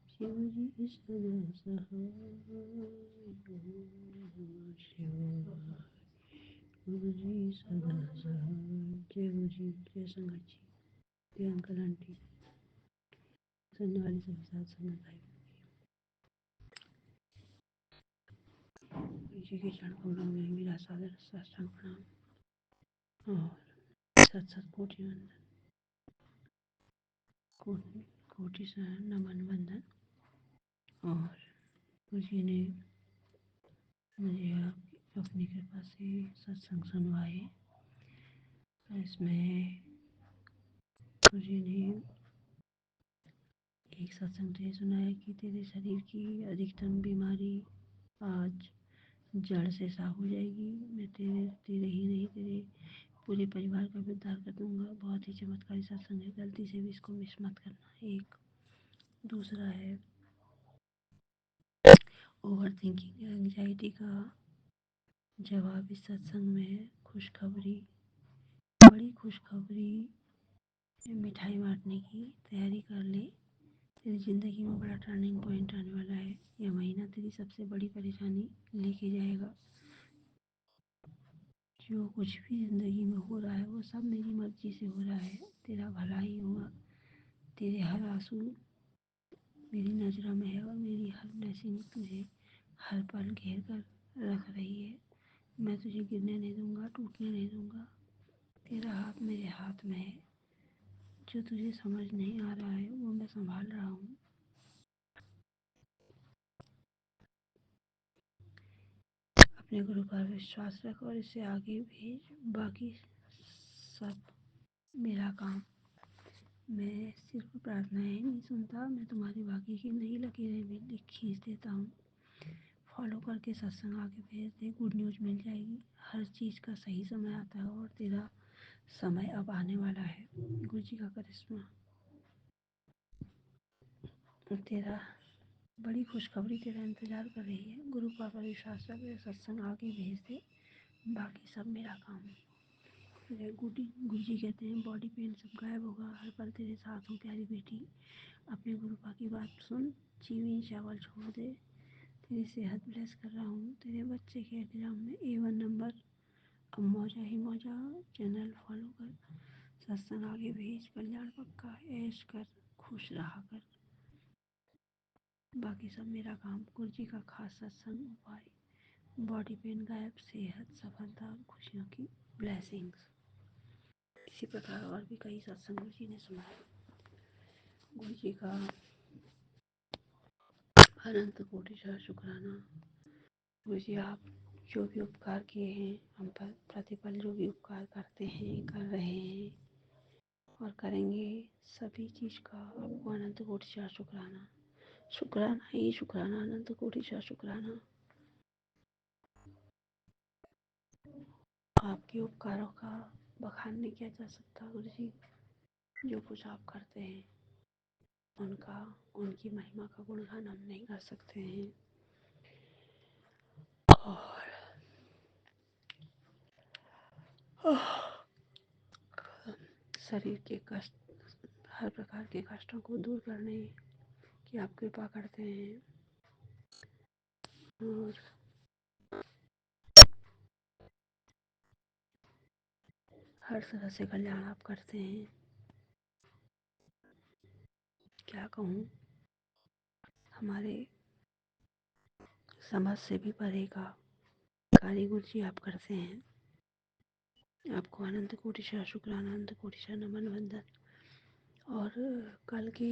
शिव जी सदा सहाय। ओम नमः शिवाय, गुरु जी सदा सहाय। जय गुरु जी, जय संगत जी, जय अंकल आंटी, सुनने वाली सभी साथ संगत भाई गुरु जी के चरण कमलों में मेरा सादर साष्टांग प्रणाम और सत सत कोटि वंदन, कोटि नमन वंदन। और गुरु जी ने मुझे अपनी कृपा से सत्संग सुनवाए। इसमें गुरु जी ने एक सत्संग तो ये सुनाया कि तेरे शरीर की अधिकतम बीमारी आज जड़ से साफ हो जाएगी। मैं तेरे ही नहीं तेरे पूरे परिवार का भी उद्धार कर दूंगा। बहुत ही चमत्कारी सत्संग है, गलती से भी इसको मिस मत करना। एक दूसरा है ओवर थिंकिंग एंग्जाइटी का जवाब इस सत्संग में है। खुशखबरी, बड़ी खुशखबरी, मिठाई बांटने की तैयारी कर ले। तेरी ज़िंदगी में बड़ा टर्निंग पॉइंट आने वाला है। यह महीना तेरी सबसे बड़ी परेशानी लेके जाएगा। जो कुछ भी ज़िंदगी में हो रहा है वो सब मेरी मर्जी से हो रहा है। तेरा भला ही होगा। तेरे हर आंसू मेरी नज़रों में है और मेरी हर ब्लेसिंग तुझे हर पल घेर कर रख रही है। मैं तुझे गिरने नहीं दूंगा, टूटने नहीं दूंगा। तेरा हाथ मेरे हाथ में है। जो तुझे समझ नहीं आ रहा है वो मैं संभाल रहा हूँ। अपने गुरु पर विश्वास रख और इसे आगे भेज। बाकी सब मेरा काम। मैं सिर्फ प्रार्थनाएं नहीं सुनता, मैं तुम्हारी बाकी की नई लकीरें भी खींच देता हूँ। फॉलो करके सत्संग आगे भेज दे, गुड न्यूज़ मिल जाएगी। हर चीज़ का सही समय आता है और तेरा समय अब आने वाला है। गुरु जी का करिश्मा, तेरा बड़ी खुशखबरी तेरा इंतज़ार कर रही है। गुरु पर विश्वास रख, सत्संग आगे भेज दे, बाकी सब मेरा काम है। गुरु जी कहते हैं बॉडी पेन सब गायब होगा, हर पल तेरे साथ हूँ प्यारी बेटी। अपने गुरु पा की बात सुन, चीनी चावल छोड़ दे। तेरी सेहत ब्लेस कर रहा हूँ। तेरे बच्चे के एग्जाम में A1 नंबर। अब मौजा ही मौजा। चैनल फॉलो कर, सत्संग आगे भेज, कल्याण पक्का, ऐश कर, खुश रहा कर, बाकी सब मेरा काम। गुरु जी का खास सत्संग उपाय, बॉडी पेन गायब, सेहत, सफलता और खुशियों की ब्लेसिंग्स। इसी प्रकार और भी कई सत्संग गुरु जी ने सुनाए। गुरु जी का अनंत कोटि शुक्राना। गुरु जी आप जो भी उपकार किए हैं हम पर, प्रतिपल जो भी उपकार करते हैं, कर रहे हैं और करेंगे, सभी चीज़ का आपको अनंत कोटि शुक्राना। शुक्राना ही शुक्राना, अनंत कोटि शुक्राना। आपके उपकारों का बखान नहीं किया जा सकता गुरु जी। जो कुछ आप करते हैं उनका, उनकी महिमा का गुणगान हम नहीं कर सकते हैं। और शरीर के कष्ट, हर प्रकार के कष्टों को दूर करने की आप कृपा करते हैं और हर तरह से कल्याण आप करते हैं। क्या कहूँ, हमारे समझ से भी परे का कार्य गुरु जी आप करते हैं। आपको अनंत कोटिशा शुक्राना, अनंत कोटिशा नमन वंदन। और कल के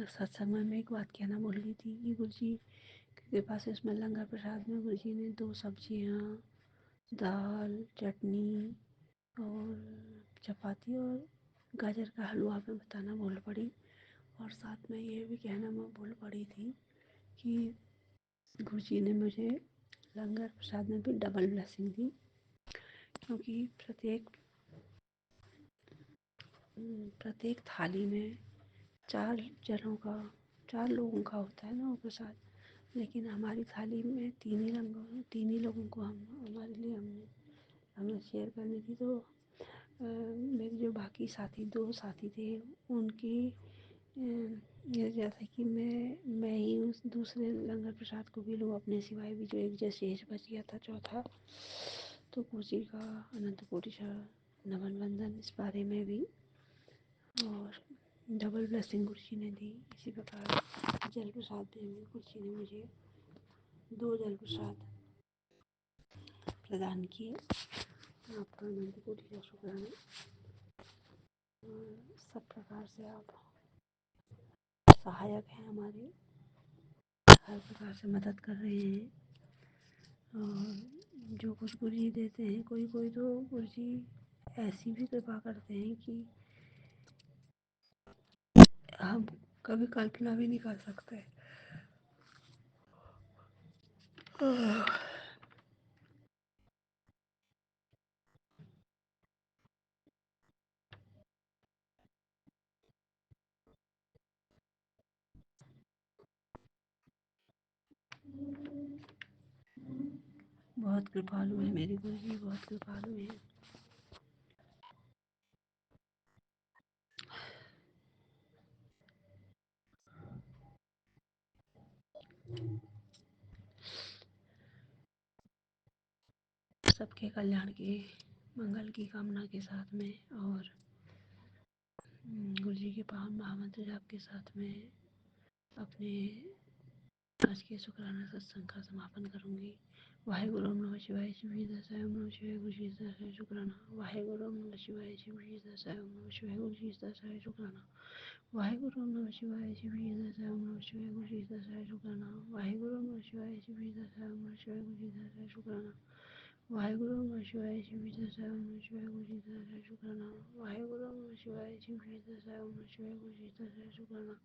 सत्संग में मैं एक बात कहना भूल गई थी कि गुरु जी की कृपा से इसमें लंगर प्रसाद में गुरु जी ने 2 सब्जियाँ, दाल, चटनी और चपाती और गाजर का हलवा में बताना भूल पड़ी। और साथ में ये भी कहना मैं भूल पड़ी थी कि गुरु जी ने मुझे लंगर प्रसाद में भी डबल ब्लेसिंग दी, क्योंकि प्रत्येक थाली में 4 लोगों का होता है ना वो प्रसाद, लेकिन हमारी थाली में 3 ही लोगों को हमारे लिए हमें शेयर करनी थी। तो मेरे जो बाकी साथी 2 साथी थे उनकी ये जैसे कि मैं ही उस दूसरे लंगर प्रसाद को भी लूँ अपने सिवाय भी, जो एक शेष बच गया था चौथा। तो गुरु जी का अनंत कोटि नमन वंदन इस बारे में भी। और डबल ब्लेसिंग गुरु जी ने दी। इसी प्रकार जल प्रसाद में भी गुरु जी ने मुझे 2 जल प्रसाद प्रदान किए। आपका अनंत कोटि शुक्राना। सब प्रकार से आप सहायक हैं हमारे, हर प्रकार से मदद कर रहे हैं। और जो कुछ गुरु जी देते हैं, कोई कोई तो गुरु जी ऐसी भी कृपा करते हैं कि हम कभी कल्पना भी नहीं कर सकते। बहुत कृपालु है मेरे गुरु जी, बहुत कृपालु हैं। सबके कल्याण के, मंगल की कामना के साथ में और गुरु जी के पावन महामंत्र जाप के साथ में अपने आज के शुक्राना सत्संग का समापन करूंगी। वाहेगुरु ओम नमः शिवाय, शिव जी दसाय ओम नमः शिवाय, गुरु जी दसाय शुक्राना। वाहेगुरु ओम नमः शिवाय, शिव जी दसाय ओम नमः शिवाय, गुरु जी दसाय शुक्राना। वाहेगुरु ओम नमः शिवाय, शिव जी दसाय ओम नमः शिवाय, गुरु जी दसाय शुक्राना। वाहेगुरु ओम नमः शिवाय, शिव जी दसाय ओम नमः शिवाय, गुरु जी दसाय शुक्राना। वाहेगुरु ओम नमः शिवाय, शिव जी दसाय ओम नमः शिवाय, गुरु जी दसाय शुक्राना। वाहेगुरु ओम नमः शिवाय, शिव जी दसाय ओम नमः शिवाय, गुरु जी दसाय शुक्राना।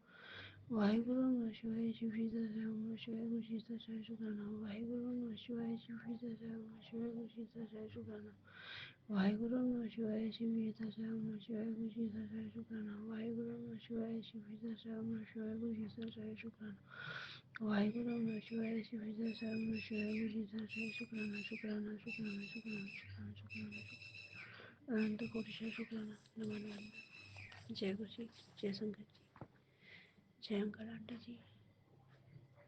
वाहेगुरु ओम नमः शिवाय, शिव जी दसाय ओम नमः शिवाय, गुरु जी दसाय शुक्राना। वाहेगुरु ओम नमः शिवाय, शिव जी दसाय ओम नमः शिवाय, गुरु जी दसाय शुक्राना। वाहेगुरु ओम नमः शिवाय, शिव जी दसाय ओम नमः शिवाय, गुरु जी दसाय शुक्राना। वाहेगुरु ओम नमः शिवाय, शिव जी दसाय ओम नमः शिवाय, गुरु जी दसाय शुक्राना। वाहेगुरु ओम नमः शिवाय, शिव जी दसाय ओम नमः शिवाय, गुरु जी दसाय शुक्राना शुक्राना शुक्राना शुक्राना शुक्राना शुक्राना। अनंत कोटि शुक्राना नमन वंदन। जय गुरु जी, जय संगत जी, जय अंकल आंटी जी,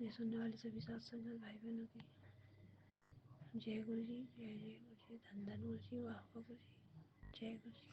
ये सुनने वाले सभी साथ संगत भाई बहनों की जय गुरु जी, जय जय गुरु जी, धन धन गुरु जी, वाह वाह गुरु जी, जय गुरु जी।